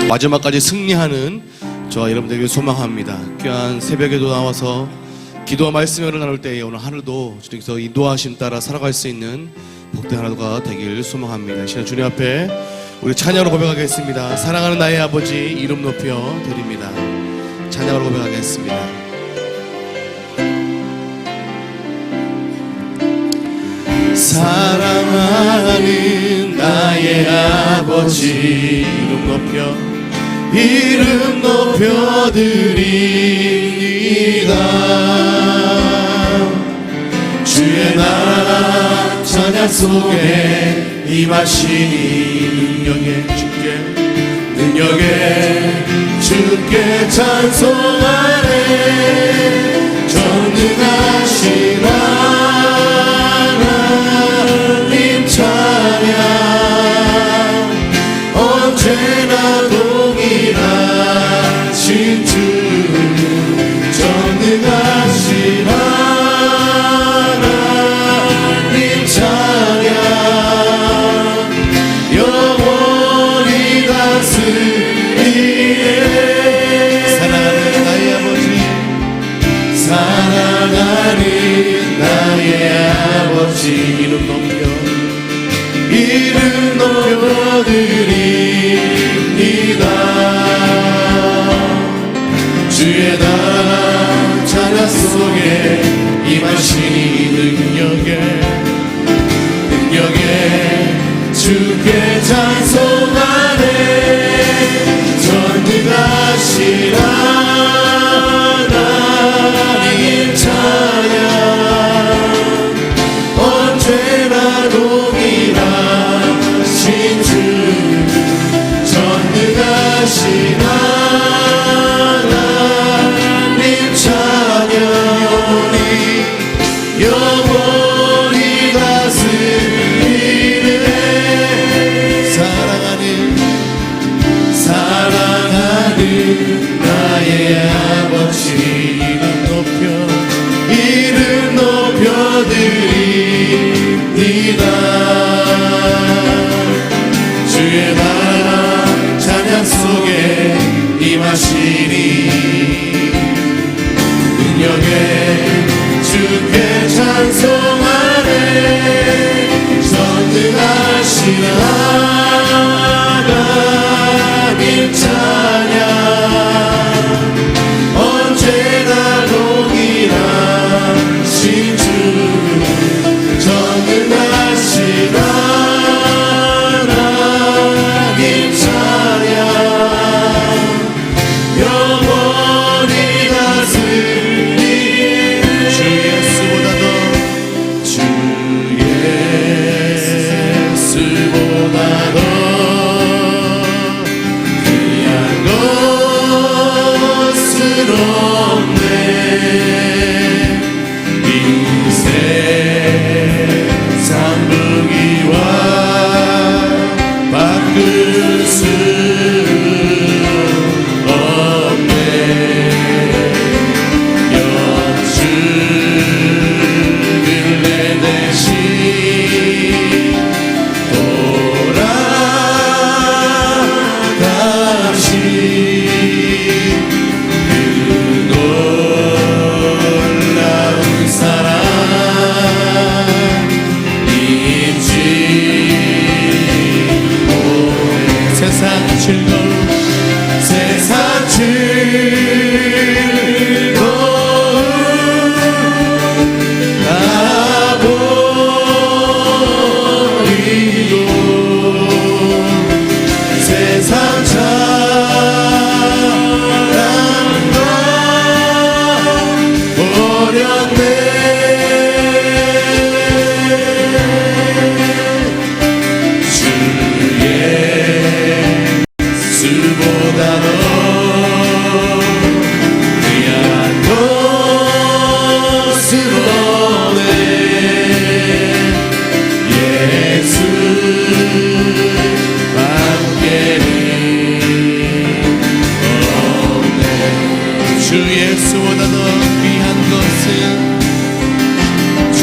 마지막까지 승리하는 저와 여러분들에게 소망합니다. 귀한 새벽에도 나와서 기도와 말씀을 나눌 때에 오늘 하루도 주님께서 인도하심 따라 살아갈 수 있는 복된 하루가 되길 소망합니다. 이 시간 주님 앞에 우리 찬양으로 고백하겠습니다. 사랑하는 나의 아버지 이름 높여 드립니다. 찬양으로 고백하겠습니다. 사랑하는 나의 아버지 이름 높여 드립니다. 주의 나라 찬양 속에 임하시니 능력에 주께 찬송하네. 전능하신 하나님 찬양 언제나 동일하신 주 전능하신 하나님 찬양 영원히 다스리네. 사랑하는 나의 아버지 사랑하는 나의 아버지 이름 높여 드립니다. 주의 나라 찬양 속에 임하시니 능력에 주께 찬송하네. 전능하신 하나님 찬양 언제나 동일하신 주 전능하신 하나님 찬양 영원히 다스리네. 사랑하는 나의 아버지 이름 높여 드립니다. 주의 나라 찬양 속에 임하시니 능력에 주께 찬송하네. 전능하신 하나님 찬양 언제나 동일하신 주 전능하신 하나님 찬양 영원히 다스리네. 주 예수보다도 귀한 것은 없네. 이 세상 부귀와 바꿀 수 없네. 영주를 내 대신 돌아가신 그 놀라운 사랑 잊지 못해. 세상 즐거움 다 버리고 세상 사랑과 버렸네. 주 예수보다도 귀한 것은 없네. 예수 밖에는 없네. 주 예수보다도 귀한 것은 주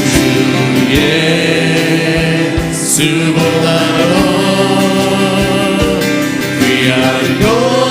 예수보다도 귀한 것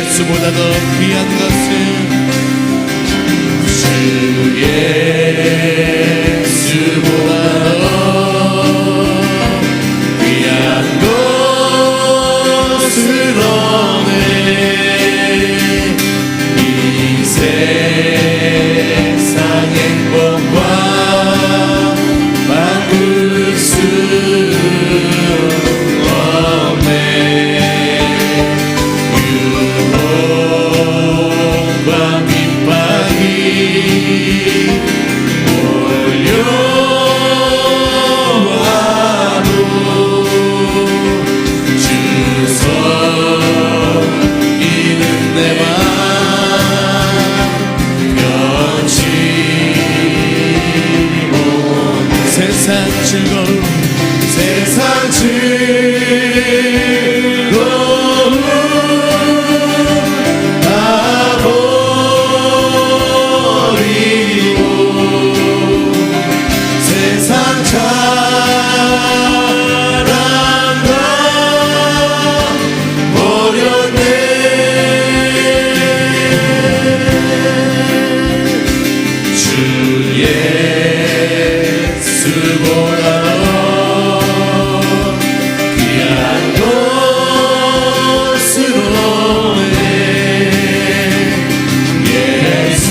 예수보다 더 귀한 것은 주 예수보다 더 귀한 것은 없네. 이 세상 행복과 바꿀 수 없네. 유혹과 핍박이 몰려와도 주 섬기는 내 맘 변치 못. 세상 즐거움 세상 즐거움 다 버리고 세상 자랑과 버렸네. 주 예수보다 귀한 것으로 예수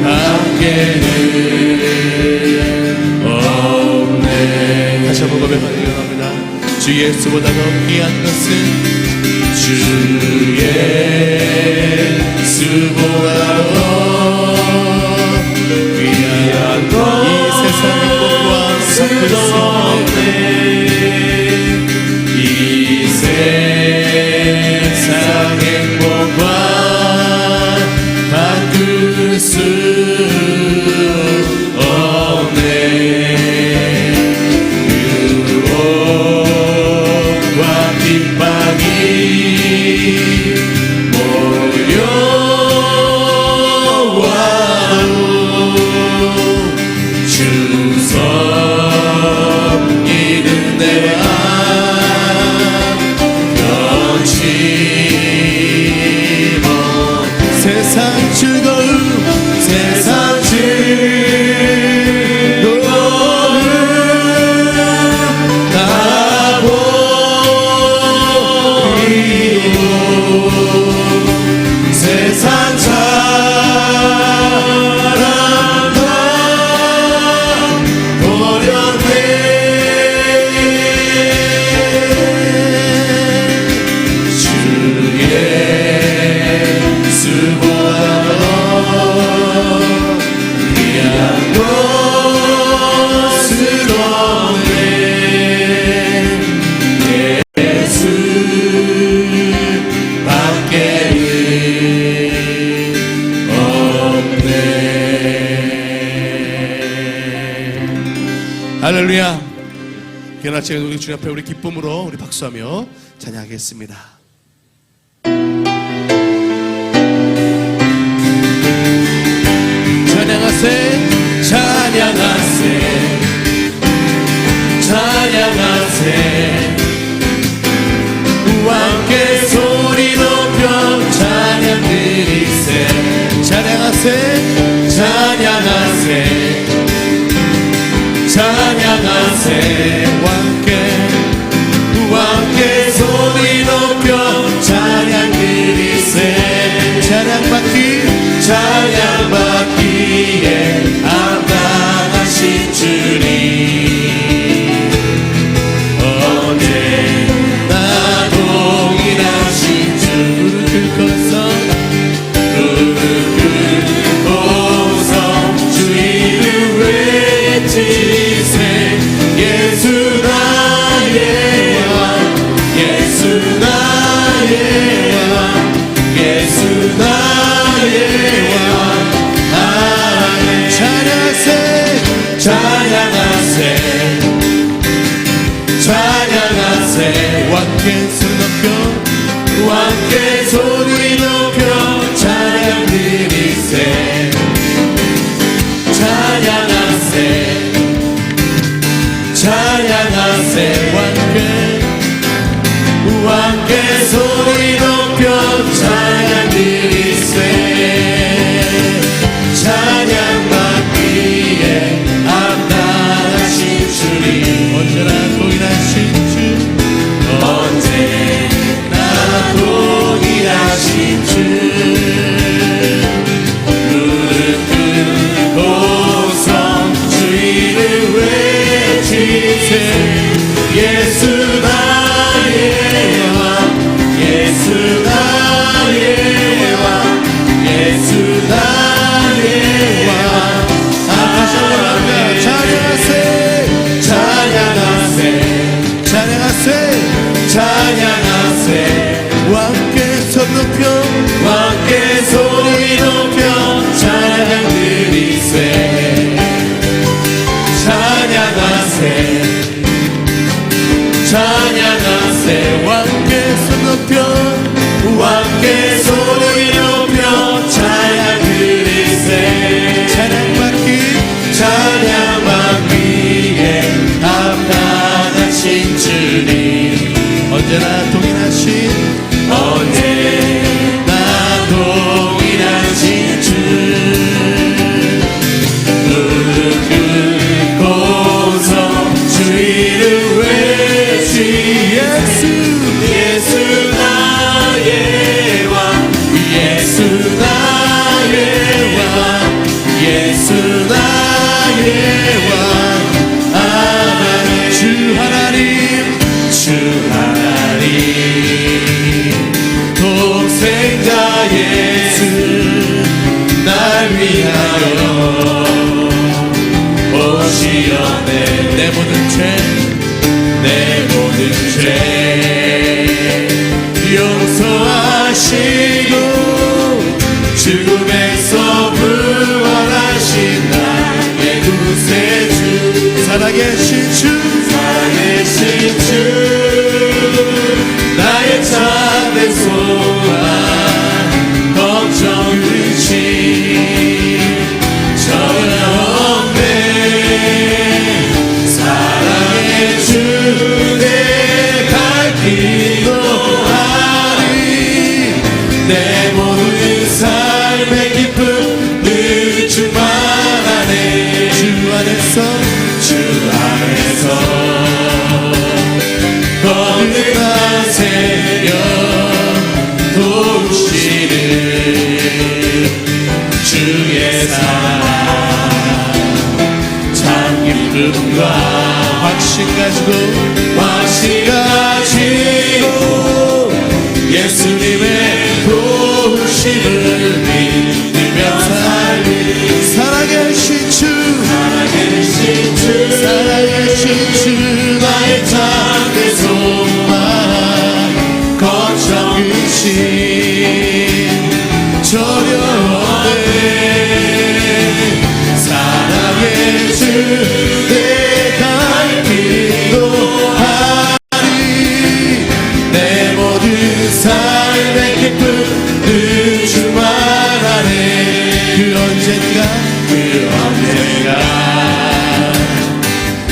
함께는 없네. 다시 한번 고백하기를 합니다. 주 예수보다 더 귀한 것은 주 예수보다 더 귀한 것 이 세상 행복과 바꿀 수 없네. 이 세상 행복과 바꿀 수 없네. 유혹과 핍박이 몰려와도 주 섬기는 내 맘 변치 못. 세상 즐거움 세상 즐거움 다 버리고 세상 자랑과 버렸네. 주 예수보다 더 귀한 것은 없네. 예수 밖에는 없네. 할렐루야. 귀한 아침에 우리 주님 앞에 우리 기쁨으로 우리 박수하며 찬양하겠습니다. 찬양하세 찬양하세 찬양하세 함께 소리 높여 찬양 드리세. 찬양하세 찬양하세 찬양하세 함께 소리 높여 찬양 드리세. 찬양받기에 합당하신 주님 믿음과 확신 가지고 예수님의 도우심을 믿으며 살리 살아계신 주 나의 참된 소망 걱정이신 저렴해 사랑의 주 내가 기도하리 내 모든 삶의 기쁨 늘 주만 안에 그 언젠가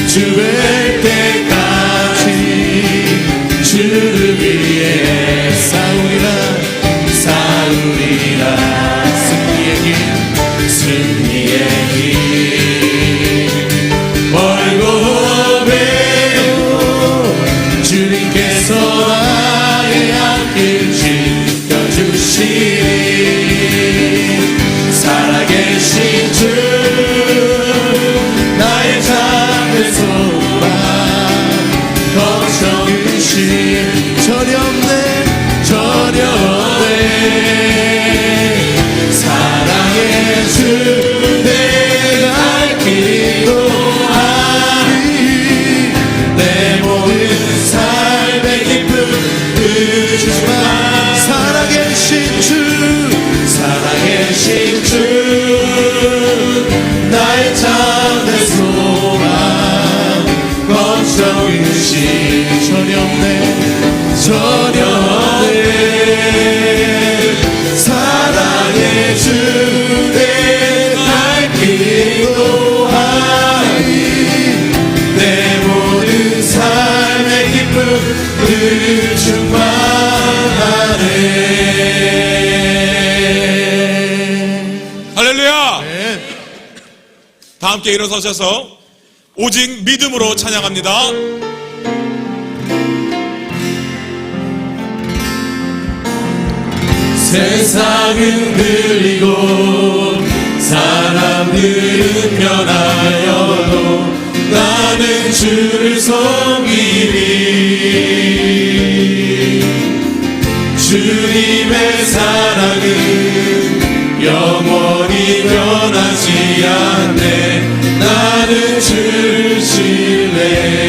주의 때까지 주를 위해 싸우리라 승리의 길 멀고 험해도 주님께서 나의 앞길 지켜주시리 살아계신 주 나의 참된 소망 걱정이신 저렴해 사랑의 주 내가 기도하리 내 모든 삶의 기쁨 그 주만 살아계신 주 나의 참된 소망 걱정이신 저렴해 사랑의 주 내가 기도하리 내 모든 삶의 기쁨 늘 충만하네 할렐루야! 다 함께 일어서셔서 오직 믿음으로 찬양합니다. 세상은 흔들리고 사람들은 변하여도 나는 주를 섬기리 주님의 사랑은 영원히 변하지 않네 나는 주를 신뢰해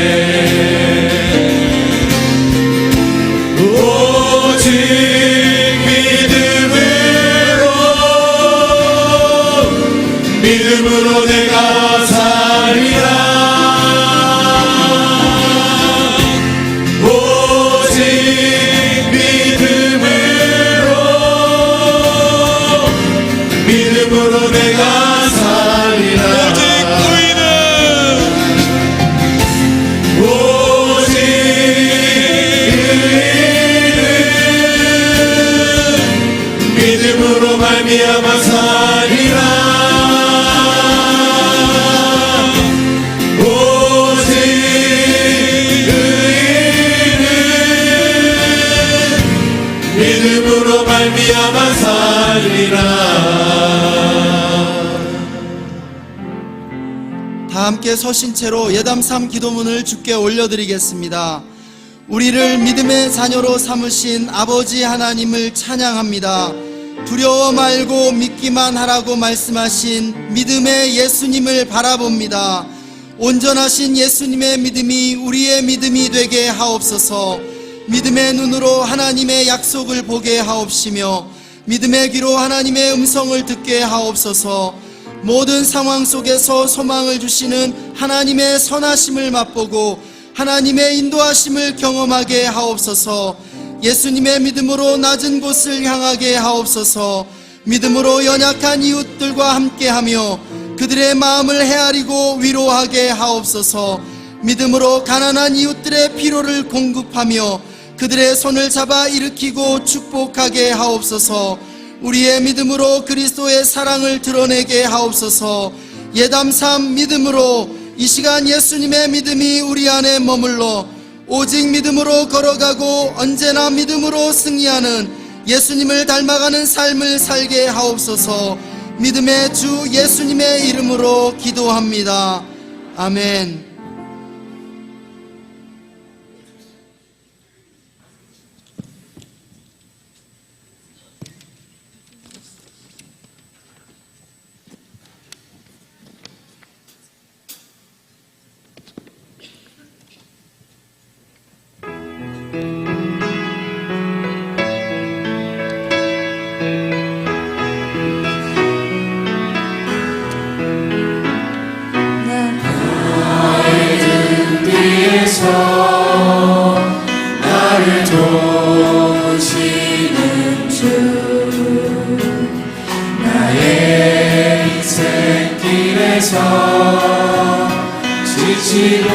오직 믿음으로 내가 살리라 오직 믿음으로 내가 살리라 오직 의인은 믿음으로 말미암아 살리라 믿음으로 말미암아 살리라 다 함께 서신 채로 예담삼 기도문을 주께 올려드리겠습니다. 우리를 믿음의 자녀로 삼으신 아버지 하나님을 찬양합니다. 두려워 말고 믿기만 하라고 말씀하신 믿음의 예수님을 바라봅니다. 온전하신 예수님의 믿음이 우리의 믿음이 되게 하옵소서. 믿음의 눈으로 하나님의 약속을 보게 하옵시며 믿음의 귀로 하나님의 음성을 듣게 하옵소서. 모든 상황 속에서 소망을 주시는 하나님의 선하심을 맛보고 하나님의 인도하심을 경험하게 하옵소서. 예수님의 믿음으로 낮은 곳을 향하게 하옵소서. 믿음으로 연약한 이웃들과 함께하며 그들의 마음을 헤아리고 위로하게 하옵소서. 믿음으로 가난한 이웃들의 필요를 공급하며 그들의 손을 잡아 일으키고 축복하게 하옵소서. 우리의 믿음으로 그리스도의 사랑을 드러내게 하옵소서. 예담삼 믿음으로 이 시간 예수님의 믿음이 우리 안에 머물러 오직 믿음으로 걸어가고 언제나 믿음으로 승리하는 예수님을 닮아가는 삶을 살게 하옵소서. 믿음의 주 예수님의 이름으로 기도합니다. 아멘. 나를 도우시는 주 나의 인생길에서 지치고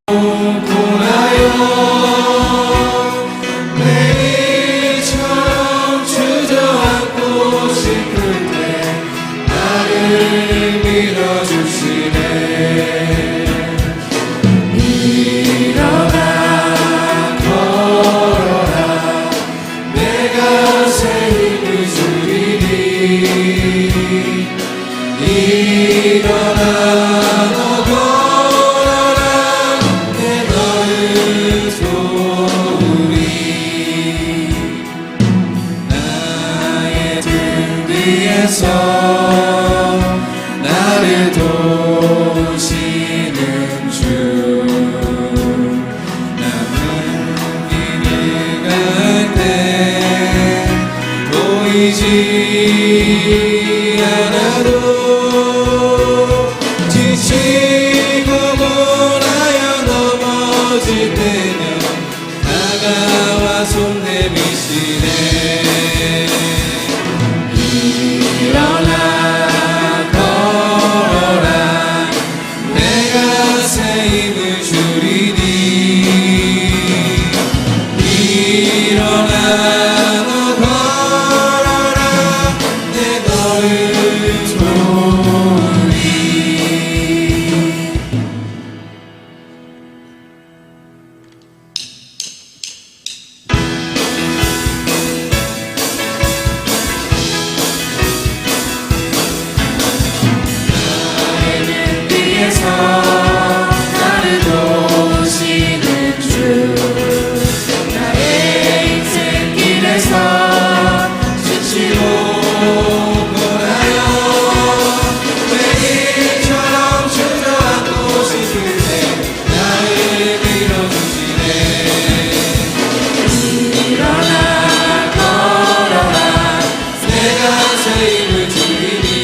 고나요 매일처럼 주저앉고 싶을 때 나를 밀어주시네 일어나 너 걸어라 내 너를 도우리 나의 등 뒤에서 나를 도우시는 주 남은 길을 갈 때 보이지 않아도 지치고 고나여 넘어질 때면 다가와 손 내미시네 일어나 걸어라 내가 새 힘을 주리니 일어나 너 걸어라 내 너를 도우리 나를 도우시는 주 나의 인생길에서 지치고 고나요 매일처럼 주저앉고 싶을 때 나를 밀어주시네 일어나 걸어라 내가 새 힘을 주리니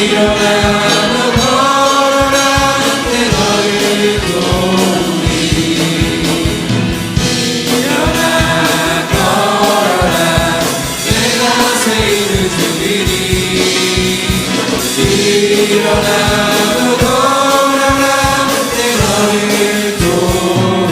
일어나 일어나 걸어라 내 너를 도우리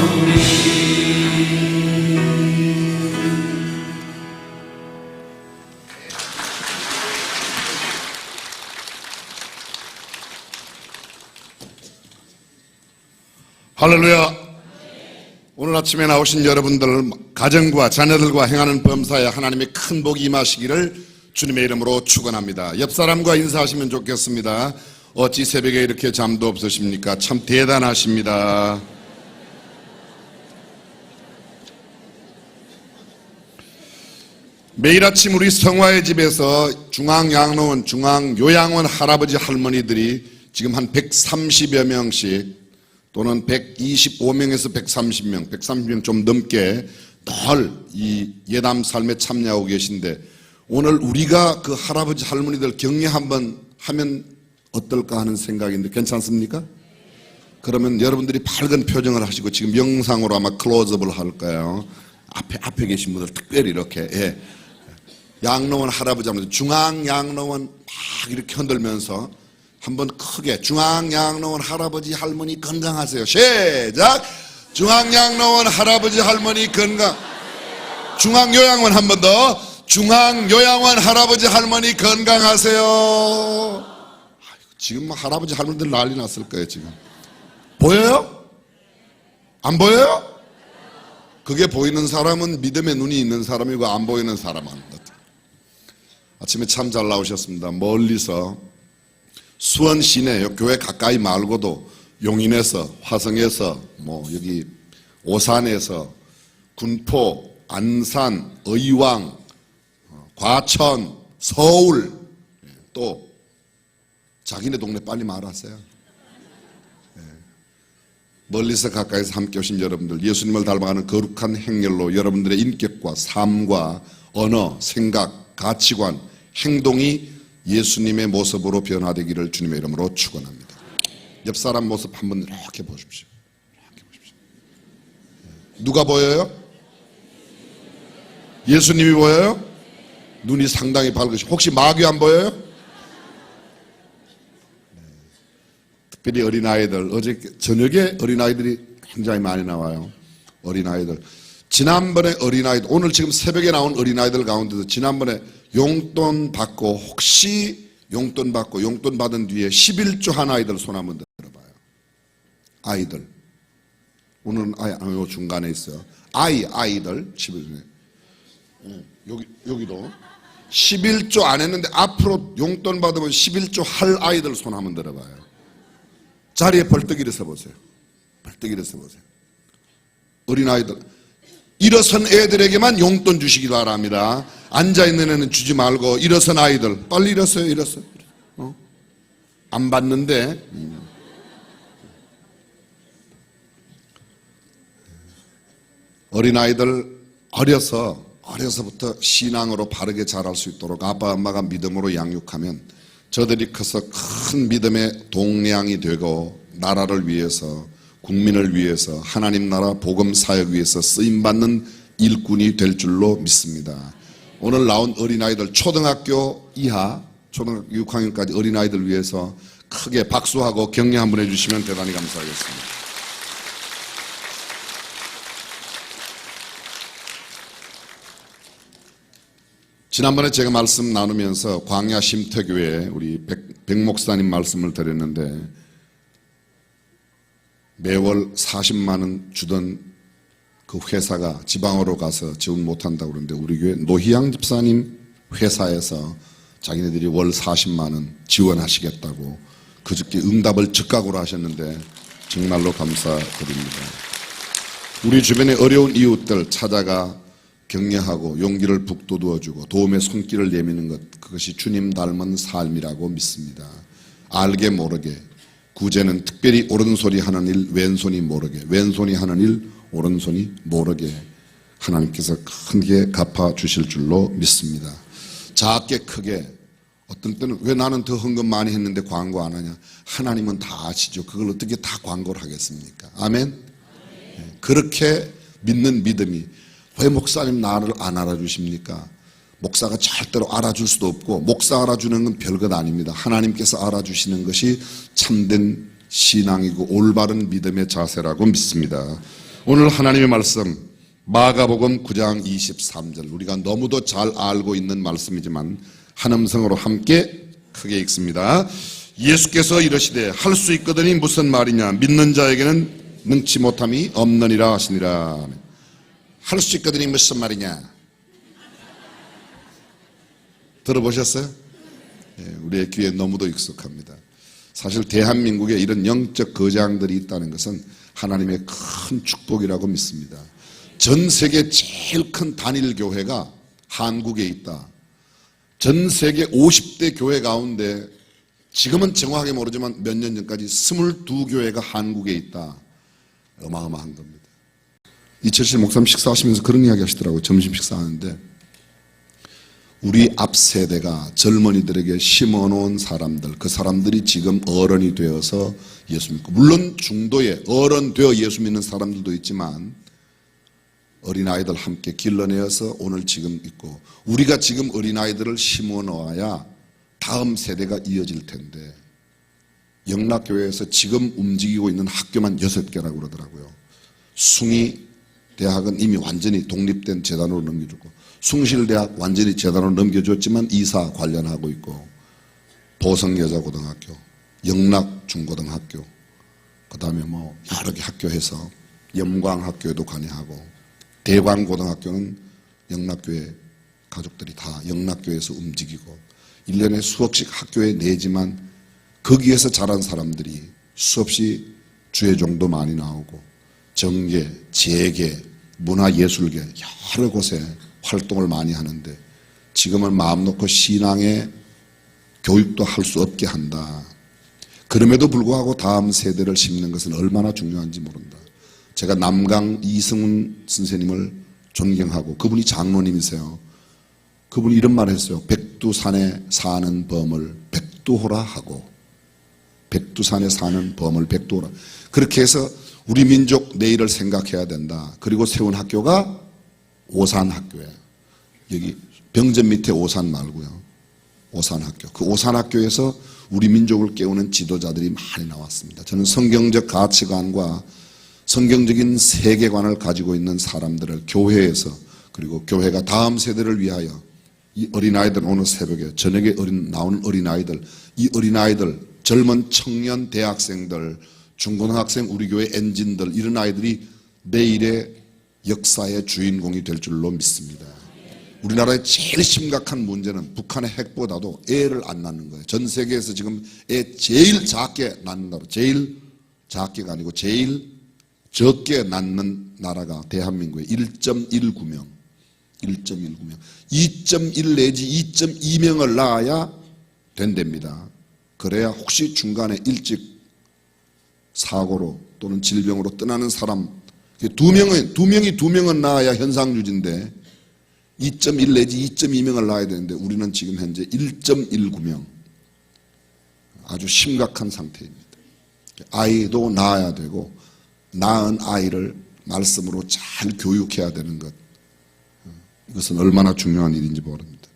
할렐루야. 오늘 아침에 나오신 여러분들 가정과 자녀들과 행하는 범사에 하나님의 큰 복이 임하시기를 주님의 이름으로 축원합니다. 옆 사람과 인사하시면 좋겠습니다. 어찌 새벽에 이렇게 잠도 없으십니까? 참 대단하십니다. 매일 아침 우리 성화의 집에서 중앙양로원, 중앙요양원 할아버지 할머니들이 지금 한 130여 명씩 또는 125명에서 130명, 130명 좀 넘게 늘 이 예담 삶에 참여하고 계신데 오늘 우리가 그 할아버지 할머니들 격려 한번 하면 어떨까 하는 생각인데 괜찮습니까? 그러면 여러분들이 밝은 표정을 하시고 지금 영상으로 아마 클로즈업을 할 거예요. 앞에 계신 분들 특별히 이렇게 양로원 할아버지 할머니 중앙 양로원 막 이렇게 흔들면서 한번 크게 중앙 양로원 할아버지 할머니 건강하세요. 시작. 중앙 양로원 할아버지 할머니 건강. 중앙 요양원 한 번 더. 중앙 요양원 할아버지 할머니 건강하세요. 지금 할아버지 할머니들 난리 났을 거예요. 지금 보여요? 안 보여요? 그게 보이는 사람은 믿음의 눈이 있는 사람이고 안 보이는 사람은 아침에 참 잘 나오셨습니다. 멀리서 수원 시내 교회 가까이 말고도 용인에서, 화성에서, 여기 오산에서, 군포, 안산, 의왕, 과천, 서울, 또 자기네 동네 빨리 말하세요. 멀리서 가까이서 함께 오신 여러분들, 예수님을 닮아가는 거룩한 행렬로 여러분들의 인격과 삶과 언어, 생각, 가치관, 행동이 예수님의 모습으로 변화되기를 주님의 이름으로 축원합니다. 옆 사람 모습 한번 이렇게 보십시오. 이렇게 보십시오. 누가 보여요? 예수님이 보여요? 눈이 상당히 밝으시고, 혹시 마귀 안 보여요? 특별히 어린아이들, 어제 저녁에 어린아이들이 굉장히 많이 나와요. 어린아이들. 지난번에 어린아이들, 오늘 지금 새벽에 나온 어린아이들 가운데도 지난번에 용돈 받고, 혹시 용돈 받고 용돈 받은 뒤에 11조 한 아이들 손 한번 들어봐요. 아이들. 오늘은 요 중간에 있어요. 아이들 11조. 여기도 11조 안 했는데 앞으로 용돈 받으면 11조 할 아이들 손 한번 들어봐요. 자리에 벌떡 일어서 보세요. 벌떡 일어서 보세요. 어린아이들. 일어선 애들에게만 용돈 주시기 바랍니다. 앉아있는 애는 주지 말고, 일어선 아이들 빨리 일어서요. 일어서. 안 받는데. 어린아이들 어려서부터 신앙으로 바르게 자랄 수 있도록 아빠 엄마가 믿음으로 양육하면 저들이 커서 큰 믿음의 동량이 되고, 나라를 위해서, 국민을 위해서, 하나님 나라 복음 사역 위해서 쓰임받는 일꾼이 될 줄로 믿습니다. 오늘 나온 어린아이들, 초등학교 이하, 초등학교 6학년까지 어린아이들 위해서 크게 박수하고 격려 한번 해주시면 대단히 감사하겠습니다. 지난번에 제가 말씀 나누면서 광야 쉼터교회 우리 백 목사님 말씀을 드렸는데, 매월 40만 원 주던 그 회사가 지방으로 가서 지원 못한다고 그러는데, 우리 교회 노희양 집사님 회사에서 자기네들이 월 40만 원 지원하시겠다고 그저께 응답을 즉각으로 하셨는데 정말로 감사드립니다. 우리 주변에 어려운 이웃들 찾아가 격려하고 용기를 북돋워주고 도움의 손길을 내미는 것, 그것이 주님 닮은 삶이라고 믿습니다. 알게 모르게, 구제는 특별히 오른손이 하는 일 왼손이 모르게, 왼손이 하는 일 오른손이 모르게 하나님께서 크게 갚아주실 줄로 믿습니다. 작게 크게, 어떤 때는 왜 나는 더 헌금 많이 했는데 광고 안 하냐? 하나님은 다 아시죠. 그걸 어떻게 다 광고를 하겠습니까? 아멘? 그렇게 믿는 믿음이, 왜 목사님 나를 안 알아주십니까? 목사가 절대로 알아줄 수도 없고, 목사 알아주는 건 별것 아닙니다. 하나님께서 알아주시는 것이 참된 신앙이고 올바른 믿음의 자세라고 믿습니다. 오늘 하나님의 말씀 마가복음 9장 23절, 우리가 너무도 잘 알고 있는 말씀이지만 한 음성으로 함께 크게 읽습니다. 예수께서 이러시되 할 수 있거든이 무슨 말이냐? 믿는 자에게는 능치 못함이 없느니라 하시니라. 할 수 있거든이 무슨 말이냐? 들어보셨어요? 우리의 귀에 너무도 익숙합니다. 사실 대한민국에 이런 영적 거장들이 있다는 것은 하나님의 큰 축복이라고 믿습니다. 전 세계 제일 큰 단일 교회가 한국에 있다. 전 세계 50대 교회 가운데 지금은 정확하게 모르지만 몇 년 전까지 22교회가 한국에 있다. 어마어마한 겁니다. 이철실 목사님 식사하시면서 그런 이야기 하시더라고요. 점심 식사하는데 우리 앞 세대가 젊은이들에게 심어놓은 사람들, 그 사람들이 지금 어른이 되어서 예수 믿고, 물론 중도에 어른 되어 예수 믿는 사람들도 있지만 어린아이들 함께 길러내어서 오늘 지금 있고, 우리가 지금 어린아이들을 심어놓아야 다음 세대가 이어질 텐데, 영락교회에서 지금 움직이고 있는 학교만 6개라고 그러더라고요. 숭의대학은 이미 완전히 독립된 재단으로 넘겨주고, 숭실대학 완전히 재단으로 넘겨줬지만 이사 관련하고 있고, 보성여자고등학교, 영락중고등학교, 그 다음에 뭐 여러 개 학교에서 염광학교에도 관여하고, 대광고등학교는 영락교회 가족들이 다 영락교회에서 움직이고, 1년에 수억씩 학교에 내지만 거기에서 자란 사람들이 수없이 주의 종도 많이 나오고 정계, 재계, 문화예술계 여러 곳에 활동을 많이 하는데 지금은 마음 놓고 신앙의 교육도 할 수 없게 한다. 그럼에도 불구하고 다음 세대를 심는 것은 얼마나 중요한지 모른다. 제가 남강 이승훈 선생님을 존경하고 그분이 장로님이세요. 그분이 이런 말을 했어요. 백두산에 사는 범을 백두호라 하고 백두산에 사는 범을 백두호라. 그렇게 해서 우리 민족 내일을 생각해야 된다. 그리고 세운 학교가 오산학교예요. 여기 병전 밑에 오산 말고요. 오산학교. 그 오산학교에서 우리 민족을 깨우는 지도자들이 많이 나왔습니다. 저는 성경적 가치관과 성경적인 세계관을 가지고 있는 사람들을 교회에서 그리고 교회가 다음 세대를 위하여 이 어린아이들 오늘 새벽에 저녁에 나오는 어린아이들 이 어린아이들 젊은 청년 대학생들 중고등학생 우리 교회 엔진들 이런 아이들이 내일의 역사의 주인공이 될 줄로 믿습니다. 우리나라의 제일 심각한 문제는 북한의 핵보다도 애를 안 낳는 거예요. 전 세계에서 지금 애 제일 작게 낳는 나라, 제일 작게가 아니고 제일 적게 낳는 나라가 대한민국의 1.19명. 2.1 내지 2.2명을 낳아야 된답니다. 그래야 혹시 중간에 일찍 사고로 또는 질병으로 떠나는 사람 두 명은 낳아야 현상 유지인데 2.1 내지 2.2명을 낳아야 되는데 우리는 지금 현재 1.19명 아주 심각한 상태입니다. 아이도 낳아야 되고 낳은 아이를 말씀으로 잘 교육해야 되는 것 이것은 얼마나 중요한 일인지 모릅니다.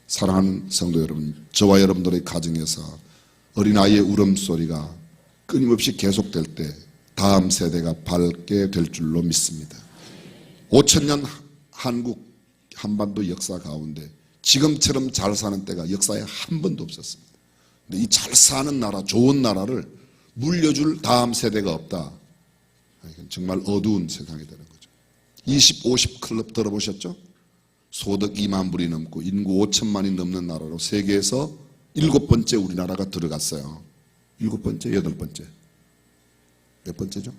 사랑하는 성도 여러분, 저와 여러분들의 가정에서 어린아이의 울음소리가 끊임없이 계속될 때 다음 세대가 밝게 될 줄로 믿습니다. 5천년 한국 한반도 역사 가운데 지금처럼 잘 사는 때가 역사에 한 번도 없었습니다. 근데 이 잘 사는 나라, 좋은 나라를 물려줄 다음 세대가 없다. 이건 정말 어두운 세상이 되는 거죠. 20, 50 클럽 들어보셨죠? 소득 2만 불이 넘고 인구 5천만이 넘는 나라로 세계에서 7번째 우리나라가 들어갔어요. 7번째, 8번째. 몇 번째죠?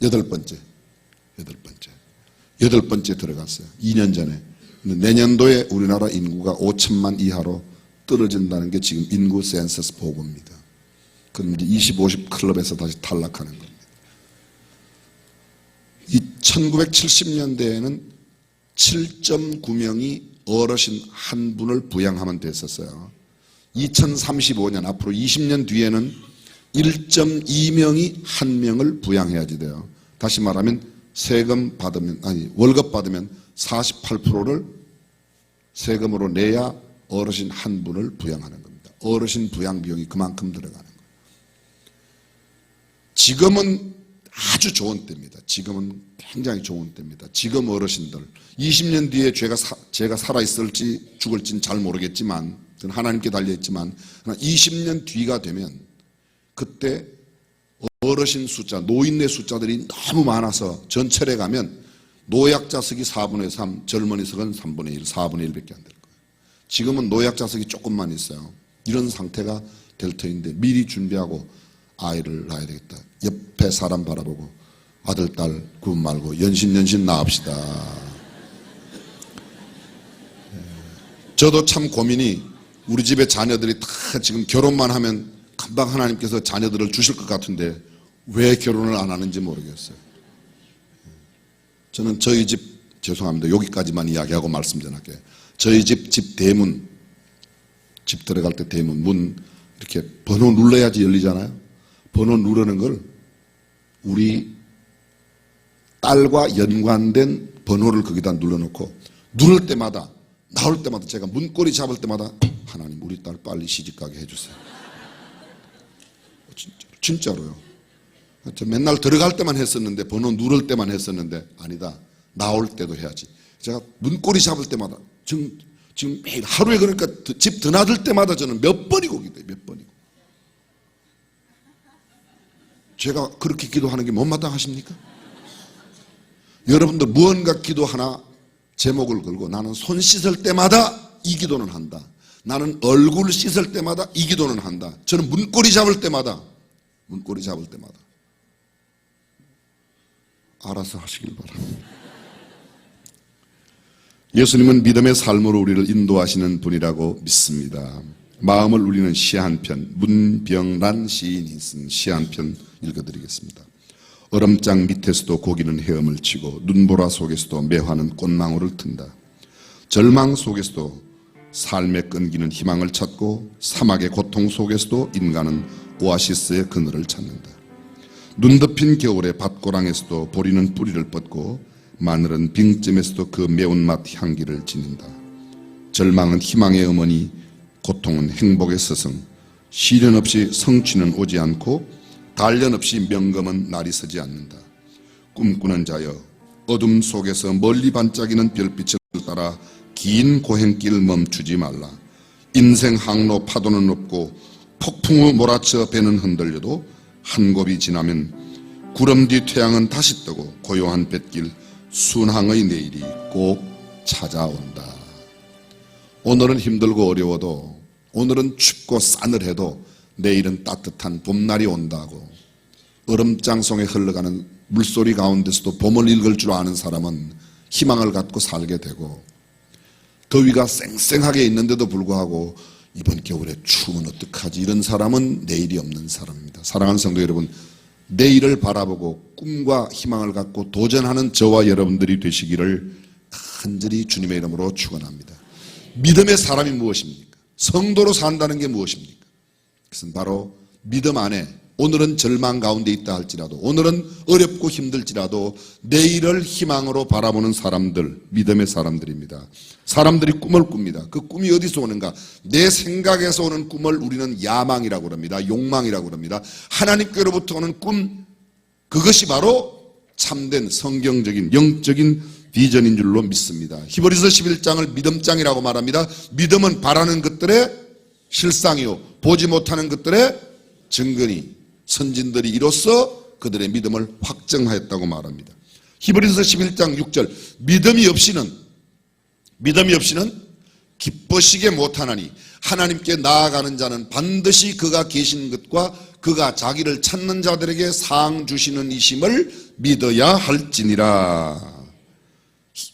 8번째. 8번째 들어갔어요. 2년 전에. 내년도에 우리나라 인구가 5천만 이하로 떨어진다는 게 지금 인구 센서스 보고입니다. 그럼 이제 20, 50 클럽에서 다시 탈락하는 겁니다. 이 1970년대에는 7.9명이 어르신 한 분을 부양하면 됐었어요. 2035년 앞으로 20년 뒤에는 1.2명이 한 명을 부양해야지 돼요. 다시 말하면 세금 받으면 월급 받으면 48%를 세금으로 내야 어르신 한 분을 부양하는 겁니다. 어르신 부양 비용이 그만큼 들어가는 거예요. 지금은 아주 좋은 때입니다. 지금은 굉장히 좋은 때입니다. 지금 어르신들 20년 뒤에 제가 살아있을지 죽을지는 잘 모르겠지만 그건 하나님께 달려있지만 20년 뒤가 되면 그때 어르신 숫자, 노인네 숫자들이 너무 많아서 전철에 가면 노약자석이 4분의 3, 젊은이석은 3분의 1, 4분의 1밖에 안 될 거예요. 지금은 노약자석이 조금만 있어요. 이런 상태가 될 터인데 미리 준비하고 아이를 낳아야 되겠다. 옆에 사람 바라보고 아들, 딸 구분 말고 연신 낳읍시다. 저도 참 고민이 우리 집에 자녀들이 다 지금 결혼만 하면 금방 하나님께서 자녀들을 주실 것 같은데 왜 결혼을 안 하는지 모르겠어요. 저는 저희 집 죄송합니다. 여기까지만 이야기하고 말씀 전할게요. 저희 집 대문 집 들어갈 때 대문 문 이렇게 번호 눌러야지 열리잖아요. 번호 누르는 걸 우리 딸과 연관된 번호를 거기다 눌러놓고 누를 때마다 나올 때마다 제가 문고리 잡을 때마다 하나님 우리 딸 빨리 시집가게 해주세요. 진짜로요. 저 맨날 들어갈 때만 했었는데 번호 누를 때만 했었는데 아니다. 나올 때도 해야지. 제가 문고리 잡을 때마다 지금 매일 하루에 그러니까 집 드나들 때마다 저는 몇 번이고 기도해요. 몇 번이고. 제가 그렇게 기도하는 게 못마땅하십니까? 여러분들 무언가 기도 하나 제목을 걸고 나는 손 씻을 때마다 이 기도는 한다. 나는 얼굴 씻을 때마다 이 기도는 한다. 저는 문고리 잡을 때마다 알아서 하시길 바랍니다. 예수님은 믿음의 삶으로 우리를 인도하시는 분이라고 믿습니다. 마음을 울리는 시 한 편, 문병란 시인이 쓴 시 한 편 읽어드리겠습니다. 얼음장 밑에서도 고기는 헤엄을 치고 눈보라 속에서도 매화는 꽃망울을 튼다. 절망 속에서도 삶의 끈기는 희망을 찾고 사막의 고통 속에서도 인간은 오아시스의 그늘을 찾는다. 눈 덮인 겨울의 밭고랑에서도 보리는 뿌리를 뻗고 마늘은 빙쯤에서도 그 매운맛 향기를 지닌다. 절망은 희망의 어머니, 고통은 행복의 스승, 시련 없이 성취는 오지 않고 단련 없이 명금은 날이 서지 않는다. 꿈꾸는 자여, 어둠 속에서 멀리 반짝이는 별빛을 따라 긴 고행길 멈추지 말라. 인생 항로 파도는 높고 폭풍우 몰아쳐 배는 흔들려도 한 곱이 지나면 구름 뒤 태양은 다시 뜨고 고요한 뱃길 순항의 내일이 꼭 찾아온다. 오늘은 힘들고 어려워도, 오늘은 춥고 싸늘해도 내일은 따뜻한 봄날이 온다고. 얼음장송에 흘러가는 물소리 가운데서도 봄을 읽을 줄 아는 사람은 희망을 갖고 살게 되고, 더위가 쌩쌩하게 있는데도 불구하고 이번 겨울에 추우면 어떡하지, 이런 사람은 내일이 없는 사람입니다. 사랑하는 성도 여러분, 내일을 바라보고 꿈과 희망을 갖고 도전하는 저와 여러분들이 되시기를 간절히 주님의 이름으로 축원합니다. 믿음의 사람이 무엇입니까? 성도로 산다는 게 무엇입니까? 그것은 바로 믿음 안에, 오늘은 절망 가운데 있다 할지라도, 오늘은 어렵고 힘들지라도 내일을 희망으로 바라보는 사람들, 믿음의 사람들입니다. 사람들이 꿈을 꿉니다. 그 꿈이 어디서 오는가? 내 생각에서 오는 꿈을 우리는 야망이라고 합니다. 욕망이라고 합니다. 하나님께로부터 오는 꿈, 그것이 바로 참된 성경적인 영적인 비전인 줄로 믿습니다. 히브리서 11장을 믿음장이라고 말합니다. 믿음은 바라는 것들의 실상이요, 보지 못하는 것들의 증거니 선진들이 이로써 그들의 믿음을 확정하였다고 말합니다. 히브리서 11장 6절, 믿음이 없이는 기뻐시게 못하나니 하나님께 나아가는 자는 반드시 그가 계신 것과 그가 자기를 찾는 자들에게 상 주시는 이심을 믿어야 할지니라.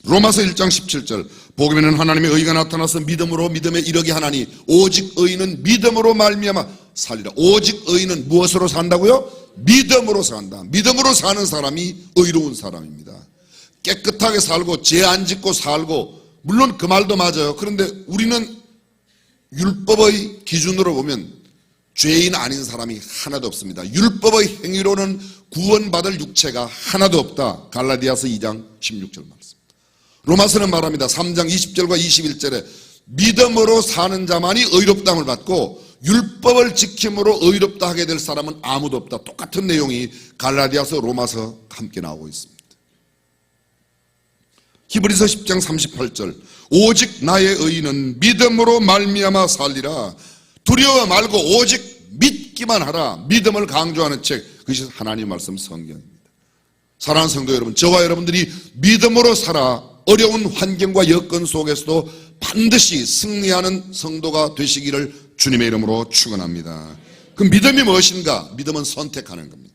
로마서 1장 17절, 복음에는 하나님의 의가 나타나서 믿음으로 믿음에 이르게 하나니 오직 의인은 믿음으로 말미암아 살리라. 오직 의인은 무엇으로 산다고요? 믿음으로 산다. 믿음으로 사는 사람이 의로운 사람입니다. 깨끗하게 살고 죄 안 짓고 살고, 물론 그 말도 맞아요. 그런데 우리는 율법의 기준으로 보면 죄인 아닌 사람이 하나도 없습니다. 율법의 행위로는 구원받을 육체가 하나도 없다. 갈라디아서 2장 16절 말씀. 로마서는 말합니다. 3장 20절과 21절에 믿음으로 사는 자만이 의롭다함을 받고 율법을 지킴으로 의롭다 하게 될 사람은 아무도 없다. 똑같은 내용이 갈라디아서, 로마서 함께 나오고 있습니다. 히브리서 10장 38절, 오직 나의 의인은 믿음으로 말미암아 살리라. 두려워 말고 오직 믿기만 하라. 믿음을 강조하는 책, 그것이 하나님의 말씀 성경입니다. 사랑하는 성도 여러분, 저와 여러분들이 믿음으로 살아 어려운 환경과 여건 속에서도 반드시 승리하는 성도가 되시기를 주님의 이름으로 축원합니다. 그 믿음이 무엇인가? 믿음은 선택하는 겁니다.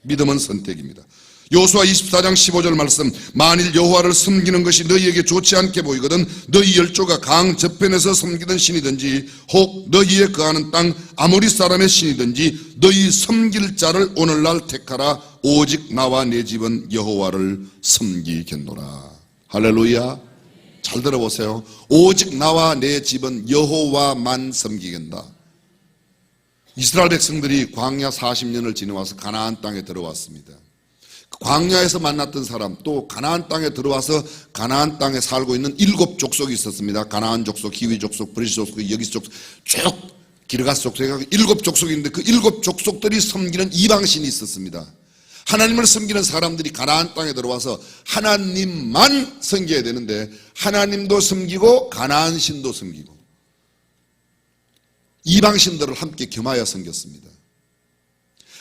믿음은 선택입니다. 여호수아 24장 15절 말씀, 만일 여호와를 섬기는 것이 너희에게 좋지 않게 보이거든 너희 열조가 강 저편에서 섬기던 신이든지 혹 너희의 거하는 땅 아모리 사람의 신이든지 너희 섬길 자를 오늘날 택하라. 오직 나와 내 집은 여호와를 섬기겠노라. 할렐루야. 잘 들어보세요. 오직 나와 내 집은 여호와만 섬기겠다. 이스라엘 백성들이 광야 40년을 지나와서 가나안 땅에 들어왔습니다. 광야에서 만났던 사람, 또 가나안 땅에 들어와서 가나안 땅에 살고 있는 7 족속이 있었습니다. 가나안 족속, 히위 족속, 브리스 족속, 여기스 족속, 쭉 기르가스 족속, 7 족속인데 그 7 족속들이 섬기는 이방신이 있었습니다. 하나님을 섬기는 사람들이 가나안 땅에 들어와서 하나님만 섬겨야 되는데 하나님도 섬기고 가나안 신도 섬기고 이방신들을 함께 겸하여 섬겼습니다.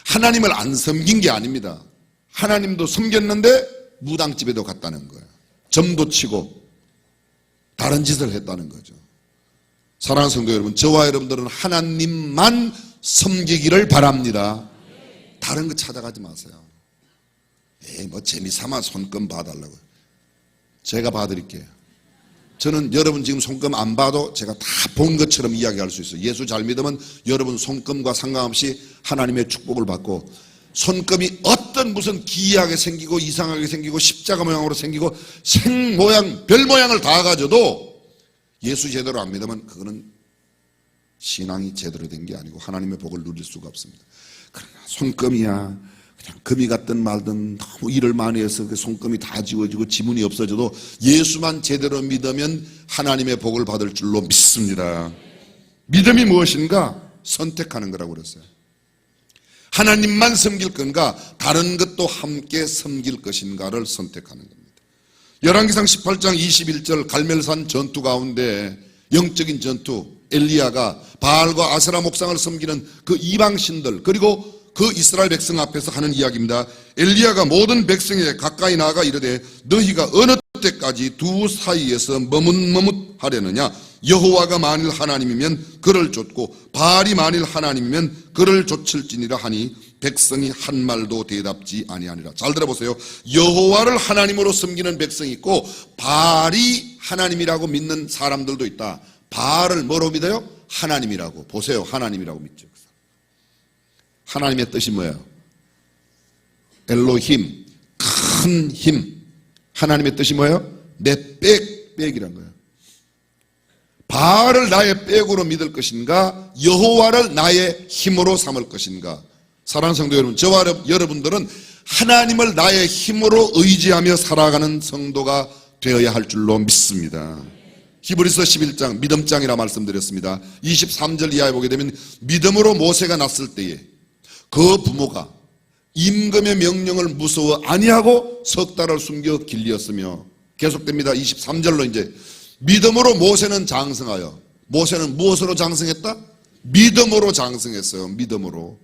하나님을 안 섬긴 게 아닙니다. 하나님도 섬겼는데 무당집에도 갔다는 거예요. 점도 치고 다른 짓을 했다는 거죠. 사랑하는 성도 여러분, 저와 여러분들은 하나님만 섬기기를 바랍니다. 다른 거 찾아가지 마세요. 뭐 재미삼아 손금 봐달라고. 제가 봐드릴게요. 저는 여러분 지금 손금 안 봐도 제가 다 본 것처럼 이야기할 수 있어요. 예수 잘 믿으면 여러분 손금과 상관없이 하나님의 축복을 받고, 손금이 어떤 무슨 기이하게 생기고 이상하게 생기고 십자가 모양으로 생기고 생 모양 별 모양을 다 가져도 예수 제대로 안 믿으면 그거는 신앙이 제대로 된 게 아니고 하나님의 복을 누릴 수가 없습니다. 그러나 손금이야 그냥 금이 갔든 말든 너무 일을 많이 해서 그 손금이 다 지워지고 지문이 없어져도 예수만 제대로 믿으면 하나님의 복을 받을 줄로 믿습니다. 믿음이 무엇인가? 선택하는 거라고 그랬어요. 하나님만 섬길 건가, 다른 것도 함께 섬길 것인가를 선택하는 겁니다. 열왕기상 18장 21절 갈멜산 전투 가운데 영적인 전투, 엘리야가 바알과 아세라 목상을 섬기는 그 이방신들 그리고 그 이스라엘 백성 앞에서 하는 이야기입니다. 엘리야가 모든 백성에 가까이 나아가 이르되 너희가 어느 때까지 두 사이에서 머뭇머뭇하려느냐. 여호와가 만일 하나님이면 그를 좇고 바알이 만일 하나님이면 그를 좇을지니라 하니 백성이 한 말도 대답지 아니하니라. 잘 들어보세요. 여호와를 하나님으로 섬기는 백성이 있고 바알이 하나님이라고 믿는 사람들도 있다. 바알을 뭐로 믿어요? 하나님이라고. 보세요. 하나님이라고 믿죠. 하나님의 뜻이 뭐예요? 엘로힘, 큰 힘. 하나님의 뜻이 뭐예요? 내 백이란 거예요. 바알을 나의 백으로 믿을 것인가, 여호와를 나의 힘으로 삼을 것인가. 사랑하는 성도 여러분, 저와 여러분들은 하나님을 나의 힘으로 의지하며 살아가는 성도가 되어야 할 줄로 믿습니다. 히브리서 11장 믿음장이라 말씀드렸습니다. 23절 이하에 보게 되면 믿음으로 모세가 났을 때에 그 부모가 임금의 명령을 무서워 아니하고 석 달을 숨겨 길리었으며, 계속됩니다. 23절로 이제 믿음으로 모세는 장성하여, 모세는 무엇으로 장성했다? 믿음으로 장성했어요. 믿음으로.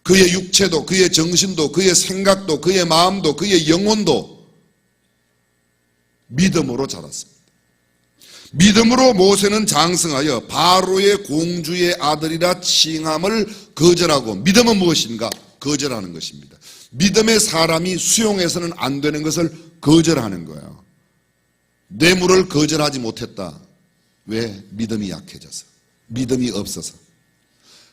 그의 육체도 그의 정신도 그의 생각도 그의 마음도 그의 영혼도 믿음으로 자랐습니다. 믿음으로 모세는 장성하여 바로의 공주의 아들이라 칭함을 거절하고, 믿음은 무엇인가? 거절하는 것입니다. 믿음의 사람이 수용해서는 안 되는 것을 거절하는 거예요. 뇌물을 거절하지 못했다. 왜? 믿음이 약해져서, 믿음이 없어서.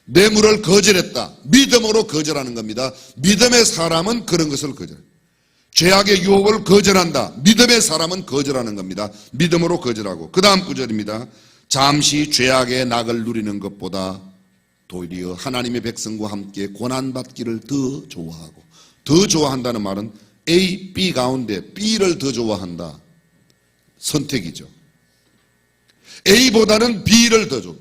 뇌물을 거절했다. 믿음으로 거절하는 겁니다. 믿음의 사람은 그런 것을 거절해요. 죄악의 유혹을 거절한다. 믿음의 사람은 거절하는 겁니다. 믿음으로 거절하고. 그 다음 구절입니다. 잠시 죄악의 낙을 누리는 것보다 도리어 하나님의 백성과 함께 고난받기를 더 좋아하고. 더 좋아한다는 말은 A, B 가운데 B를 더 좋아한다. 선택이죠. A보다는 B를 더 좋아.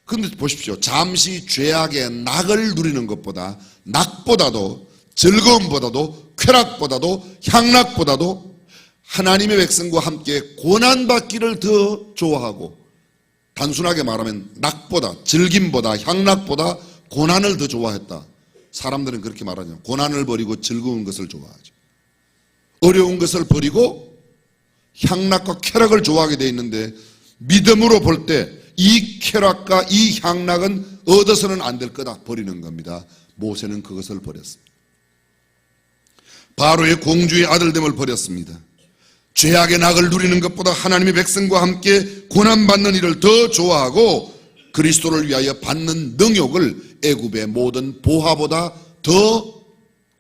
근데 보십시오. 잠시 죄악의 낙을 누리는 것보다, 낙보다도, 즐거움보다도, 쾌락보다도, 향락보다도 하나님의 백성과 함께 고난받기를 더 좋아하고, 단순하게 말하면 낙보다, 즐김보다, 향락보다 고난을 더 좋아했다. 사람들은 그렇게 말하죠. 고난을 버리고 즐거운 것을 좋아하죠. 어려운 것을 버리고 향락과 쾌락을 좋아하게 되어 있는데, 믿음으로 볼 때 이 쾌락과 이 향락은 얻어서는 안 될 거다. 버리는 겁니다. 모세는 그것을 버렸습니다. 바로의 공주의 아들됨을 버렸습니다. 죄악의 낙을 누리는 것보다 하나님의 백성과 함께 고난받는 일을 더 좋아하고, 그리스도를 위하여 받는 능욕을 애굽의 모든 보화보다 더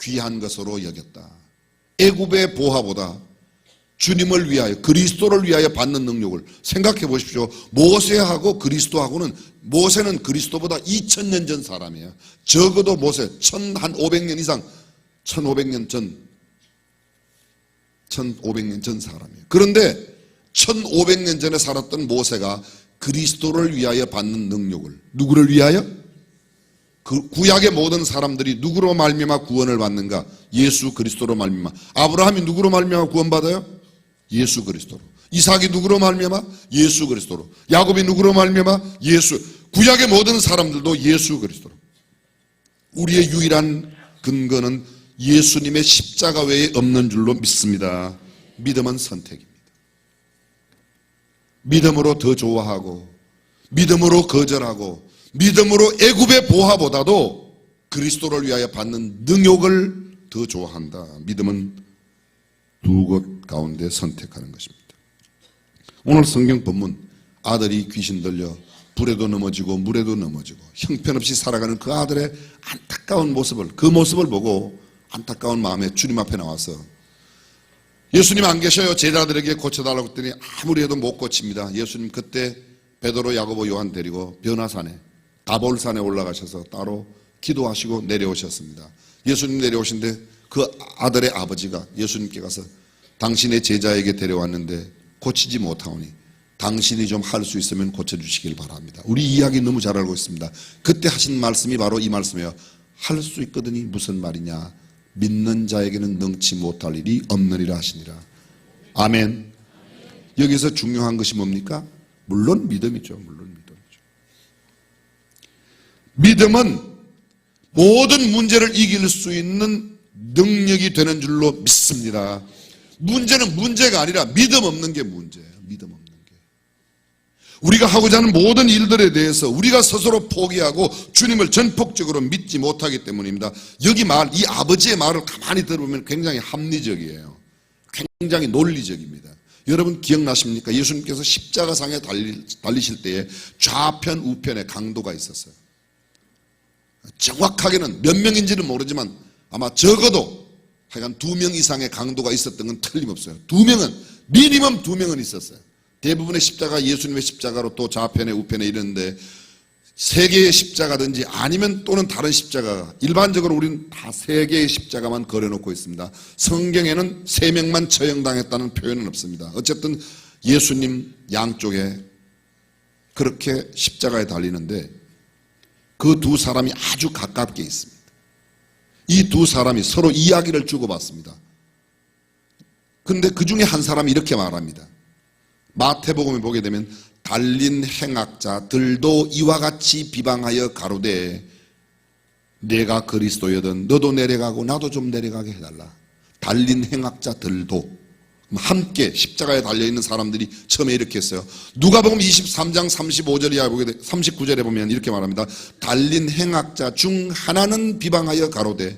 귀한 것으로 여겼다. 애굽의 보화보다 주님을 위하여, 그리스도를 위하여 받는 능력을 생각해 보십시오. 모세하고 그리스도하고는, 모세는 그리스도보다 2000년 전 사람이에요. 적어도 모세 한 500년 이상, 1500년 전 사람이에요. 그런데 1500년 전에 살았던 모세가 그리스도를 위하여 받는 능력을, 누구를 위하여? 그 구약의 모든 사람들이 누구로 말미암아 구원을 받는가? 예수 그리스도로 말미암아. 아브라함이 누구로 말미암아 구원받아요? 예수 그리스도로. 이삭이 누구로 말미암아? 예수 그리스도로. 야곱이 누구로 말미암아? 예수. 구약의 모든 사람들도 예수 그리스도로. 우리의 유일한 근거는 예수님의 십자가 외에 없는 줄로 믿습니다. 믿음은 선택입니다. 믿음으로 더 좋아하고, 믿음으로 거절하고 믿음으로 애굽의 보화보다도 그리스도를 위하여 받는 능욕을 더 좋아한다. 믿음은 두 곳 가운데 선택하는 것입니다. 오늘 성경 본문, 아들이 귀신 들려 불에도 넘어지고 물에도 넘어지고 형편없이 살아가는 그 아들의 안타까운 모습을, 그 모습을 보고 안타까운 마음에 주님 앞에 나와서 예수님 안 계셔요. 제자들에게 고쳐달라고 했더니 아무리 해도 못 고칩니다. 예수님 그때 베드로, 야고보, 요한 데리고 변화산에, 다볼산에 올라가셔서 따로 기도하시고 내려오셨습니다. 예수님 내려오신데 그 아들의 아버지가 예수님께 가서 당신의 제자에게 데려왔는데 고치지 못하오니 당신이 좀 할 수 있으면 고쳐주시길 바랍니다. 우리 이야기 너무 잘 알고 있습니다. 그때 하신 말씀이 바로 이 말씀이에요. 할 수 있거든이 무슨 말이냐. 믿는 자에게는 능치 못할 일이 없느니라 하시니라. 아멘. 여기서 중요한 것이 뭡니까? 물론 믿음이죠. 물론 믿음이죠. 믿음은 모든 문제를 이길 수 있는 능력이 되는 줄로 믿습니다. 문제는 문제가 아니라 믿음 없는 게 문제예요. 믿음 없는 게. 우리가 하고자 하는 모든 일들에 대해서 우리가 스스로 포기하고 주님을 전폭적으로 믿지 못하기 때문입니다. 여기 이 아버지의 말을 가만히 들어보면 굉장히 합리적이에요. 굉장히 논리적입니다. 여러분 기억나십니까? 예수님께서 십자가상에 달리실 때에 좌편 우편에 강도가 있었어요. 정확하게는 몇 명인지는 모르지만 아마 적어도 하여간 2명 이상의 강도가 있었던 건 틀림없어요. 2명은, 미니멈 2명은 있었어요. 대부분의 십자가, 예수님의 십자가로 또 좌편에 우편에 이러는데 3개의 십자가든지 아니면 또는 다른 십자가, 일반적으로 우리는 다 3개의 십자가만 걸어놓고 있습니다. 성경에는 3명만 처형당했다는 표현은 없습니다. 어쨌든 예수님 양쪽에 그렇게 십자가에 달리는데 그 두 사람이 아주 가깝게 있습니다. 이 두 사람이 서로 이야기를 주고받습니다. 그런데 그 중에 한 사람이 이렇게 말합니다. 마태복음에 보게 되면 달린 행악자들도 이와 같이 비방하여 가로되 내가 그리스도여든 너도 내려가고 나도 좀 내려가게 해달라. 달린 행악자들도 함께 십자가에 달려있는 사람들이 처음에 이렇게 했어요. 누가복음 23장 39절에 보면 이렇게 말합니다. 달린 행악자 중 하나는 비방하여 가로되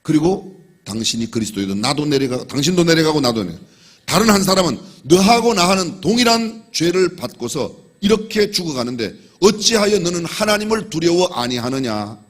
그리고 당신이 그리스도여든 나도 내려가고 당신도 내려가고 나도 내려가고. 다른 한 사람은 너하고 나하는 동일한 죄를 받고서 이렇게 죽어가는데 어찌하여 너는 하나님을 두려워 아니하느냐.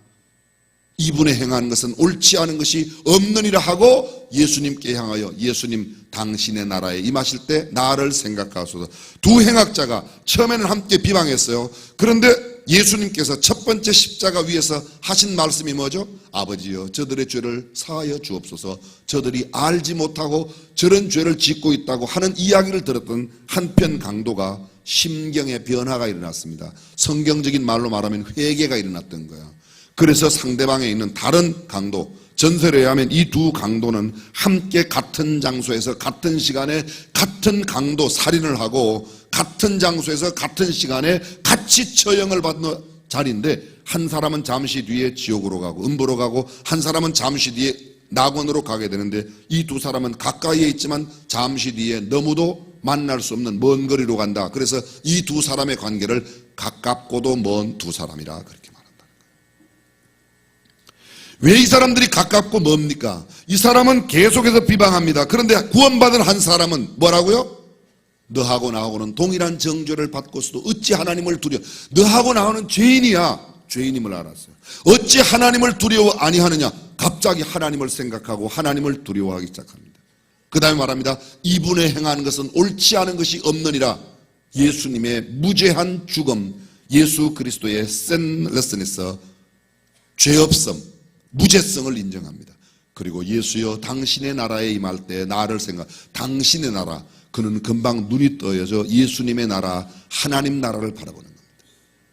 이분의 행한 것은 옳지 않은 것이 없느니라 하고 예수님께 향하여 예수님 당신의 나라에 임하실 때 나를 생각하소서. 두 행악자가 처음에는 함께 비방했어요. 그런데 예수님께서 첫 번째 십자가 위에서 하신 말씀이 뭐죠? 아버지여 저들의 죄를 사하여 주옵소서. 저들이 알지 못하고 저런 죄를 짓고 있다고 하는 이야기를 들었던 한편 강도가 심경의 변화가 일어났습니다. 성경적인 말로 말하면 회개가 일어났던 거예요. 그래서 상대방에 있는 다른 강도, 전설에 의하면 이 두 강도는 함께 같은 장소에서 같은 시간에 같은 강도 살인을 하고 같은 장소에서 같은 시간에 같이 처형을 받는 자리인데 한 사람은 잠시 뒤에 지옥으로 가고 음부로 가고 한 사람은 잠시 뒤에 낙원으로 가게 되는데 이 두 사람은 가까이에 있지만 잠시 뒤에 너무도 만날 수 없는 먼 거리로 간다. 그래서 이 두 사람의 관계를 가깝고도 먼 두 사람이라 그렇게 말한다. 왜 이 사람들이 가깝고 뭡니까? 이 사람은 계속해서 비방합니다. 그런데 구원받은 한 사람은 뭐라고요? 너하고 나하고는 동일한 정죄를 받고서도 어찌 하나님을 두려워. 너하고 나하고는 죄인이야. 죄인임을 알았어요. 어찌 하나님을 두려워 아니하느냐. 갑자기 하나님을 생각하고 하나님을 두려워하기 시작합니다. 그 다음에 말합니다. 이분의 행하는 것은 옳지 않은 것이 없느니라. 예수님의 무죄한 죽음, 예수 그리스도의 sinlessness, 죄 없음, 무죄성을 인정합니다. 그리고 예수여 당신의 나라에 임할 때 나를 생각, 당신의 나라, 그는 금방 눈이 떠여져 예수님의 나라, 하나님 나라를 바라보는 겁니다.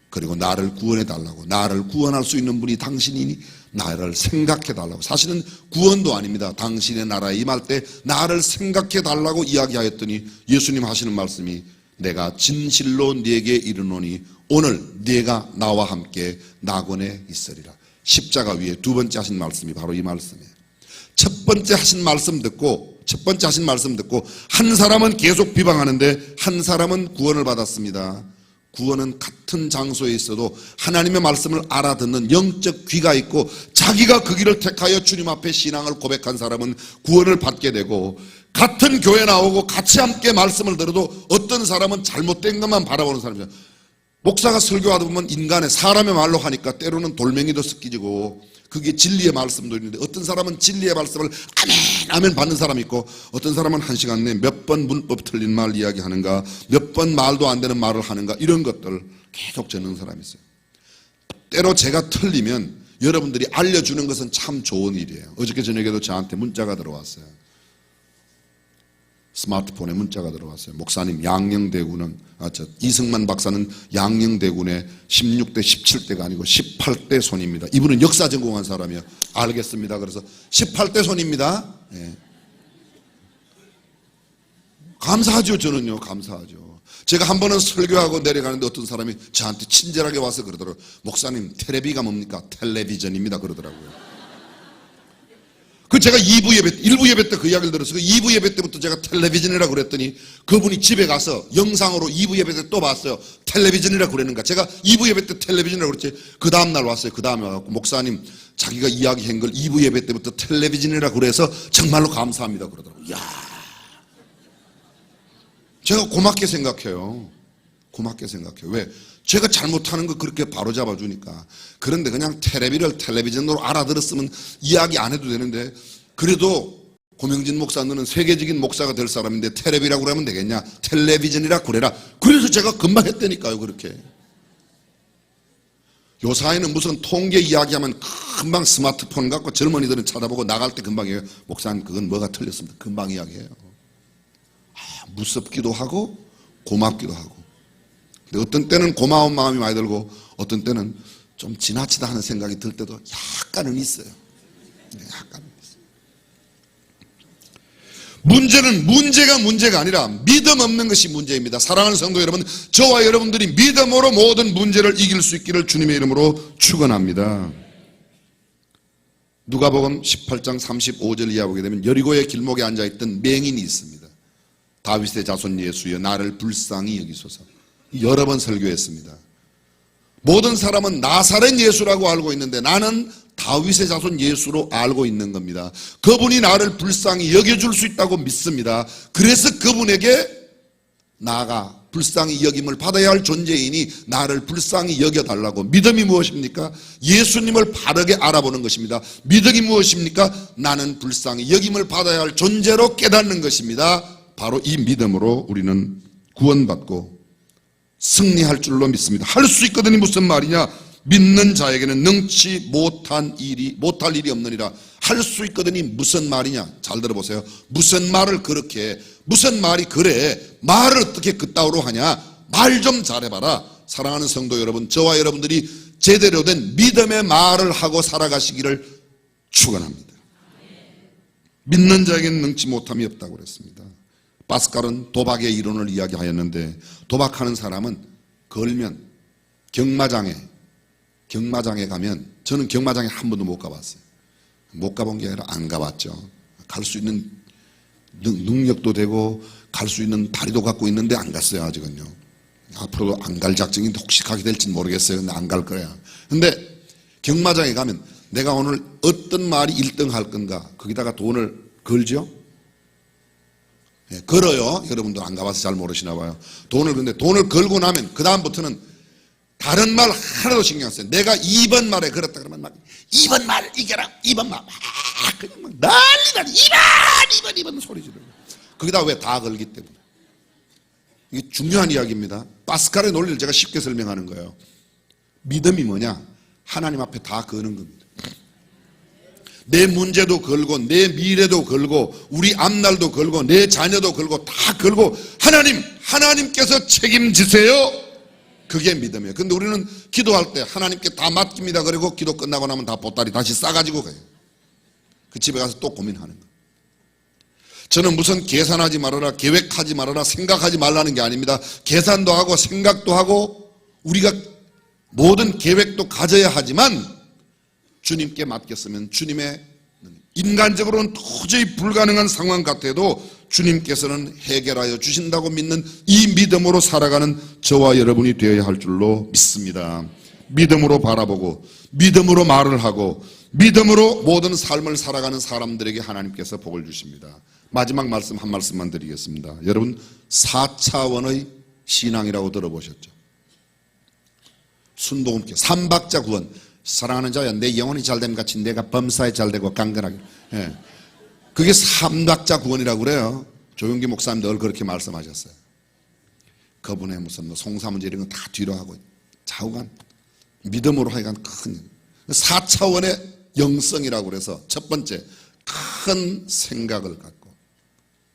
그리고 나를 구원해 달라고, 나를 구원할 수 있는 분이 당신이니 나를 생각해 달라고. 사실은 구원도 아닙니다. 당신의 나라에 임할 때 나를 생각해 달라고 이야기하였더니 예수님 하시는 말씀이 내가 진실로 네게 이르노니 오늘 네가 나와 함께 낙원에 있으리라. 십자가 위에 두 번째 하신 말씀이 바로 이 말씀이에요. 첫 번째 하신 말씀 듣고 한 사람은 계속 비방하는데 한 사람은 구원을 받았습니다. 구원은 같은 장소에 있어도 하나님의 말씀을 알아듣는 영적 귀가 있고 자기가 그 길을 택하여 주님 앞에 신앙을 고백한 사람은 구원을 받게 되고, 같은 교회 나오고 같이 함께 말씀을 들어도 어떤 사람은 잘못된 것만 바라보는 사람이죠. 목사가 설교하다 보면 인간의 사람의 말로 하니까 때로는 돌멩이도 섞이고 그게 진리의 말씀도 있는데, 어떤 사람은 진리의 말씀을 아멘 아멘 받는 사람이 있고, 어떤 사람은 한 시간 내에 몇 번 문법 틀린 말 이야기하는가, 몇 번 말도 안 되는 말을 하는가, 이런 것들 계속 적는 사람이 있어요. 때로 제가 틀리면 여러분들이 알려주는 것은 참 좋은 일이에요. 어저께 저녁에도 저한테 문자가 들어왔어요. 스마트폰에 문자가 들어왔어요. 목사님, 양녕대군은 이승만 박사는 양녕대군의 16대 17대가 아니고 18대 손입니다. 이분은 역사 전공한 사람이에요. 알겠습니다. 그래서 18대 손입니다. 예. 감사하죠. 저는요, 감사하죠. 제가 한 번은 설교하고 내려가는데 어떤 사람이 저한테 친절하게 와서 그러더라고요. 목사님, 텔레비가 뭡니까? 텔레비전입니다. 그러더라고요. 그 제가 2부 예배, 1부 예배 때 그 이야기를 들었어요. 2부 예배 때부터 제가 텔레비전이라고 그랬더니 그분이 집에 가서 영상으로 2부 예배 때 또 봤어요. 텔레비전이라고 그러는가. 제가 2부 예배 때 텔레비전이라고 그랬지. 그 다음날 왔어요. 그 다음에 와갖고 목사님, 자기가 이야기한 걸 2부 예배 때부터 텔레비전이라고 그래서 정말로 감사합니다. 그러더라고요. 이야. 제가 고맙게 생각해요. 고맙게 생각해요. 왜? 제가 잘못하는 거 그렇게 바로 잡아주니까. 그런데 그냥 텔레비를 텔레비전으로 알아들었으면 이야기 안 해도 되는데, 그래도 고명진 목사, 너는 세계적인 목사가 될 사람인데 텔레비라고 그러면 되겠냐? 텔레비전이라 그래라. 그래서 제가 금방 했다니까요. 그렇게. 요 사회는 무슨 통계 이야기하면 금방 스마트폰 갖고 젊은이들은 찾아보고 나갈 때 금방 해요. 목사님, 그건 뭐가 틀렸습니다. 금방 이야기해요. 무섭기도 하고 고맙기도 하고. 근데 어떤 때는 고마운 마음이 많이 들고 어떤 때는 좀 지나치다 하는 생각이 들 때도 약간은 있어요. 약간은 있어요. 문제는 문제가 아니라 믿음 없는 것이 문제입니다. 사랑하는 성도 여러분, 저와 여러분들이 믿음으로 모든 문제를 이길 수 있기를 주님의 이름으로 축원합니다. 누가복음 18장 35절 이하 보게 되면 여리고의 길목에 앉아있던 맹인이 있습니다. 다윗의 자손 예수여, 나를 불쌍히 여기소서. 여러 번 설교했습니다. 모든 사람은 나사렛 예수라고 알고 있는데 나는 다윗의 자손 예수로 알고 있는 겁니다. 그분이 나를 불쌍히 여겨줄 수 있다고 믿습니다. 그래서 그분에게 나아가 불쌍히 여김을 받아야 할 존재이니 나를 불쌍히 여겨달라고. 믿음이 무엇입니까? 예수님을 바르게 알아보는 것입니다. 믿음이 무엇입니까? 나는 불쌍히 여김을 받아야 할 존재로 깨닫는 것입니다. 바로 이 믿음으로 우리는 구원받고 승리할 줄로 믿습니다. 할 수 있거든요. 무슨 말이냐? 믿는 자에게는 능치 못할 일이 없느니라. 할 수 있거든요. 무슨 말이냐? 잘 들어보세요. 무슨 말을 그렇게 해? 무슨 말이 그래? 말을 어떻게 그따위로 하냐? 말 좀 잘해봐라. 사랑하는 성도 여러분, 저와 여러분들이 제대로 된 믿음의 말을 하고 살아가시기를 축원합니다. 믿는 자에게는 능치 못함이 없다고 그랬습니다. 파스칼은 도박의 이론을 이야기하였는데, 도박하는 사람은 걸면 경마장에 가면, 저는 경마장에 한 번도 못 가봤어요. 못 가본 게 아니라 안 가봤죠. 갈 수 있는 능력도 되고 갈 수 있는 다리도 갖고 있는데 안 갔어요. 아직은요. 앞으로도 안 갈 작정인데 혹시 가게 될지는 모르겠어요. 근데 안 갈 거야. 근데 경마장에 가면 내가 오늘 어떤 말이 1등 할 건가, 거기다가 돈을 걸죠. 예, 걸어요. 여러분들 안 가봐서 잘 모르시나 봐요. 근데 돈을 걸고 나면 그 다음부터는 다른 말 하나도 신경 안 써요. 내가 2번 말에 걸었다 그러면 막 2번 말 이겨라, 2번 말 그냥 막 난리다. 2번 소리 지르고. 거기다 왜 다 걸기 때문에. 이게 중요한 이야기입니다. 파스칼의 논리를 제가 쉽게 설명하는 거예요. 믿음이 뭐냐? 하나님 앞에 다 거는 겁니다. 내 문제도 걸고 내 미래도 걸고 우리 앞날도 걸고 내 자녀도 걸고 다 걸고 하나님께서 책임지세요. 그게 믿음이에요. 근데 우리는 기도할 때 하나님께 다 맡깁니다. 그리고 기도 끝나고 나면 다 보따리 다시 싸가지고 가요. 그 집에 가서 또 고민하는 거예요. 저는 무슨 계산하지 말아라, 계획하지 말아라, 생각하지 말라는 게 아닙니다. 계산도 하고 생각도 하고 우리가 모든 계획도 가져야 하지만 주님께 맡겼으면 주님의 인간적으로는 도저히 불가능한 상황 같아도 주님께서는 해결하여 주신다고 믿는 이 믿음으로 살아가는 저와 여러분이 되어야 할 줄로 믿습니다. 믿음으로 바라보고 믿음으로 말을 하고 믿음으로 모든 삶을 살아가는 사람들에게 하나님께서 복을 주십니다. 마지막 말씀 한 말씀만 드리겠습니다. 여러분 4차원의 신앙이라고 들어보셨죠? 순복음교 3박자 구원. 사랑하는 자야 내 영혼이 잘됨 같이 내가 범사에 잘되고 강건하게. 예. 그게 3박자 구원이라고 그래요. 조용기 목사님 늘 그렇게 말씀하셨어요. 그분의 무슨 뭐 송사문제 이런 건 다 뒤로 하고 좌우간 믿음으로 하여간 큰 4차원의 영성이라고 그래서 첫 번째 큰 생각을 갖고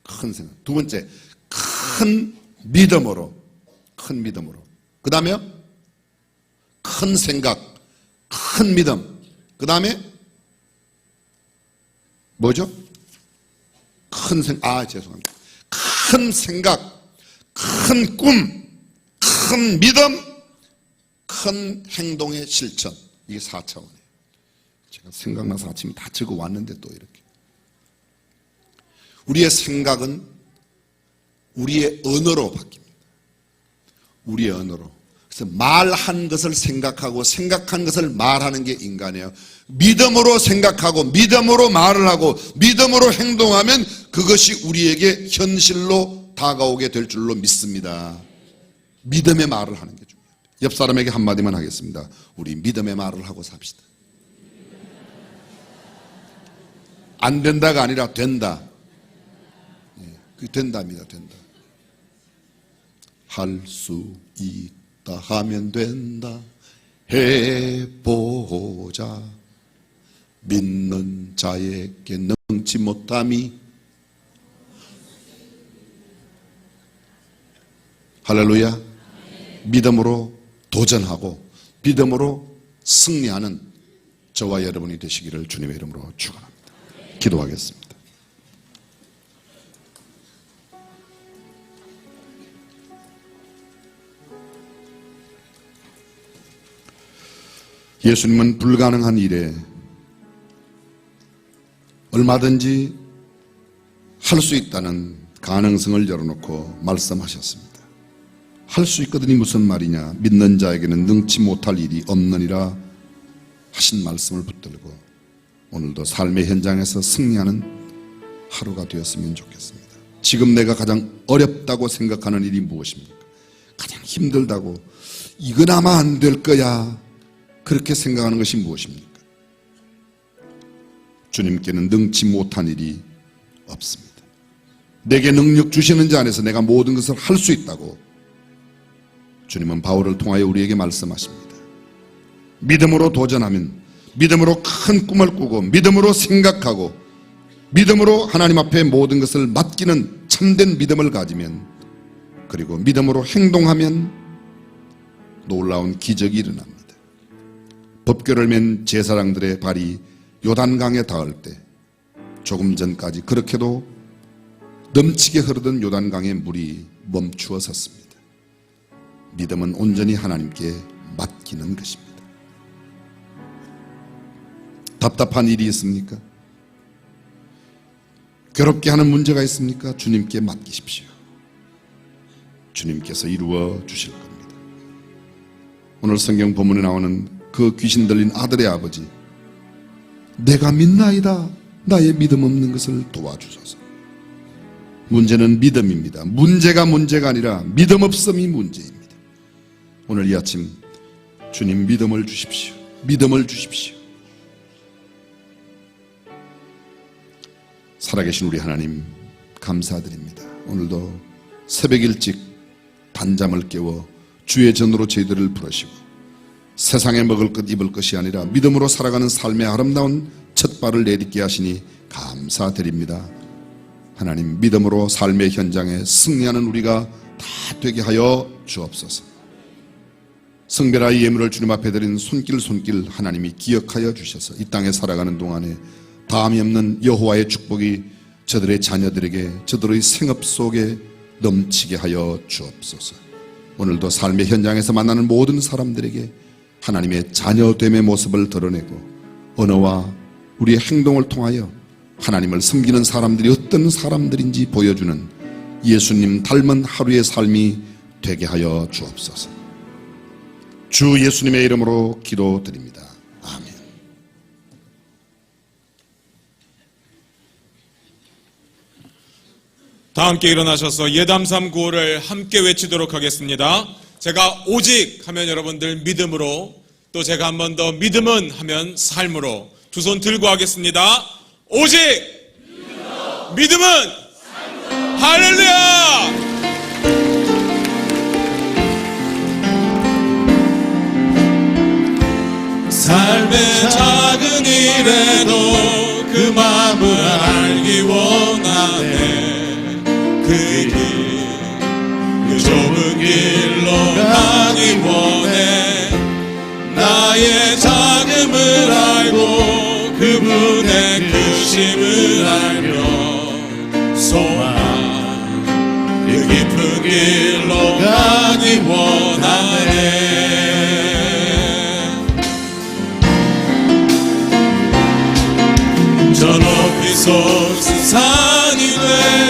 큰 생각. 두 번째 큰 믿음으로 그 다음에 큰 생각 큰 믿음 그 다음에 뭐죠? 죄송합니다. 큰 생각 큰 꿈 큰 믿음 큰 행동의 실천. 이게 4차원이에요. 제가 생각나서 아침에 다 적어 왔는데 또 이렇게. 우리의 생각은 우리의 언어로 바뀝니다. 우리의 언어로. 그래서 말한 것을 생각하고 생각한 것을 말하는 게 인간이에요. 믿음으로 생각하고 믿음으로 말을 하고 믿음으로 행동하면 그것이 우리에게 현실로 다가오게 될 줄로 믿습니다. 믿음의 말을 하는 게 중요합니다. 옆 사람에게 한마디만 하겠습니다. 우리 믿음의 말을 하고 삽시다. 안 된다가 아니라 된다. 그게 된답니다. 된다. 할 수 있다 하면 된다. 해보자. 믿는 자에게 능치 못함이. 할렐루야. 믿음으로 도전하고 믿음으로 승리하는 저와 여러분이 되시기를 주님의 이름으로 축원합니다. 기도하겠습니다. 예수님은 불가능한 일에 얼마든지 할 수 있다는 가능성을 열어놓고 말씀하셨습니다. 할 수 있거든이 무슨 말이냐? 믿는 자에게는 능치 못할 일이 없느니라 하신 말씀을 붙들고 오늘도 삶의 현장에서 승리하는 하루가 되었으면 좋겠습니다. 지금 내가 가장 어렵다고 생각하는 일이 무엇입니까? 가장 힘들다고 이건 아마 안 될 거야 그렇게 생각하는 것이 무엇입니까? 주님께는 능치 못한 일이 없습니다. 내게 능력 주시는 자 안에서 내가 모든 것을 할 수 있다고 주님은 바울을 통하여 우리에게 말씀하십니다. 믿음으로 도전하면 믿음으로 큰 꿈을 꾸고 믿음으로 생각하고 믿음으로 하나님 앞에 모든 것을 맡기는 참된 믿음을 가지면 그리고 믿음으로 행동하면 놀라운 기적이 일어납니다. 법궤를 맨 제사장들의 발이 요단강에 닿을 때 조금 전까지 그렇게도 넘치게 흐르던 요단강의 물이 멈추어 섰습니다. 믿음은 온전히 하나님께 맡기는 것입니다. 답답한 일이 있습니까? 괴롭게 하는 문제가 있습니까? 주님께 맡기십시오. 주님께서 이루어 주실 겁니다. 오늘 성경 본문에 나오는 그 귀신 들린 아들의 아버지, 내가 믿나이다. 나의 믿음 없는 것을 도와주소서. 문제는 믿음입니다. 문제가 아니라 믿음 없음이 문제입니다. 오늘 이 아침 주님 믿음을 주십시오. 믿음을 주십시오. 살아계신 우리 하나님 감사드립니다. 오늘도 새벽 일찍 단잠을 깨워 주의 전으로 저희들을 부르시고 세상에 먹을 것 입을 것이 아니라 믿음으로 살아가는 삶의 아름다운 첫 발을 내딛게 하시니 감사드립니다. 하나님 믿음으로 삶의 현장에 승리하는 우리가 다 되게 하여 주옵소서. 성별아의 예물을 주님 앞에 드린 손길 하나님이 기억하여 주셔서 이 땅에 살아가는 동안에 다함이 없는 여호와의 축복이 저들의 자녀들에게 저들의 생업 속에 넘치게 하여 주옵소서. 오늘도 삶의 현장에서 만나는 모든 사람들에게 하나님의 자녀됨의 모습을 드러내고 언어와 우리의 행동을 통하여 하나님을 섬기는 사람들이 어떤 사람들인지 보여주는 예수님 닮은 하루의 삶이 되게 하여 주옵소서. 주 예수님의 이름으로 기도드립니다. 아멘. 다 함께 일어나셔서 예담삼 구호를 함께 외치도록 하겠습니다. 제가 오직 하면 여러분들 믿음으로, 또 제가 한 번 더 믿음은 하면 삶으로 두 손 들고 하겠습니다. 오직 믿음은 할렐루야! 삶의 작은 일에도 그 마음을 알기 원하네. 그 좁은 길로 가기 원해. 나의 작음을 알고 그분의 크심을 알며 소망 그 깊은 길로 가기 원하네. 저 높이 솟은 산이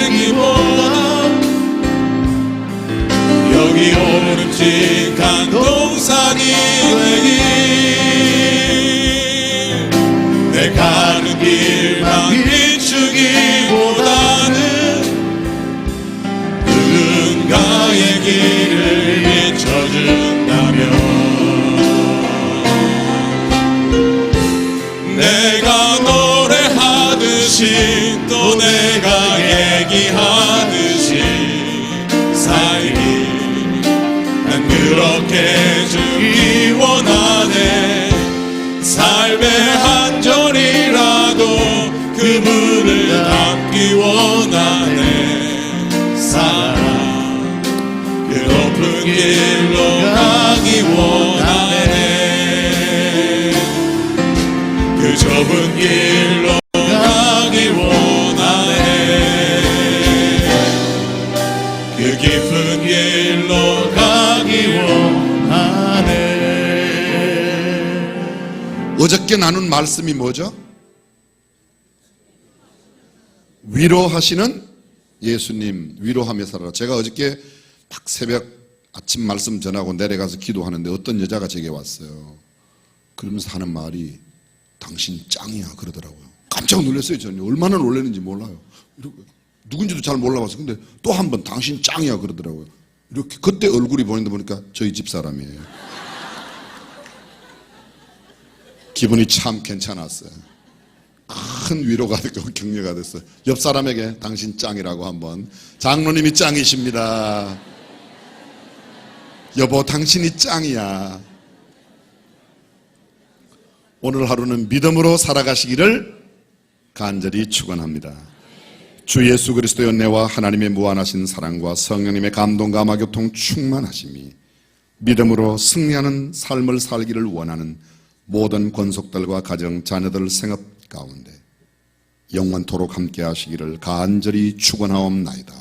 되기보다 여기 오름직한 동산이 되기. 내 가는 길만 비추기보다는 누군가의 길을 비춰준다면 내가 노래하듯이 또 내가 얘기하듯이 살기 난 그렇게 주기 원하네. 삶의 한 절이라도 그분을 닮기 원하네. 사랑 그 높은 길로 가기 원하네. 그 좁은 길로 가기 원하네. 그 깊은 길로 가기 원하네. 어저께 나눈 말씀이 뭐죠? 위로하시는 예수님, 위로하며 살아라. 제가 어저께 막 새벽 아침 말씀 전하고 내려가서 기도하는데 어떤 여자가 제게 왔어요. 그러면서 하는 말이 당신 짱이야 그러더라고요. 깜짝 놀랐어요. 저는 얼마나 놀랐는지 몰라요. 누군지도 잘 몰라봐서. 근데 또 한 번 당신 짱이야 그러더라고요. 이렇게 그때 얼굴이 보니까 저희 집 사람이에요. 기분이 참 괜찮았어요. 큰 위로가 되고 격려가 됐어요. 옆 사람에게 당신 짱이라고 한번. 장로님이 짱이십니다. 여보 당신이 짱이야. 오늘 하루는 믿음으로 살아가시기를 간절히 축원합니다. 주 예수 그리스도의 은혜와 하나님의 무한하신 사랑과 성령님의 감동과 감화교통 충만하심이 믿음으로 승리하는 삶을 살기를 원하는 모든 권속들과 가정, 자녀들 생업 가운데 영원토록 함께 하시기를 간절히 축원하옵나이다.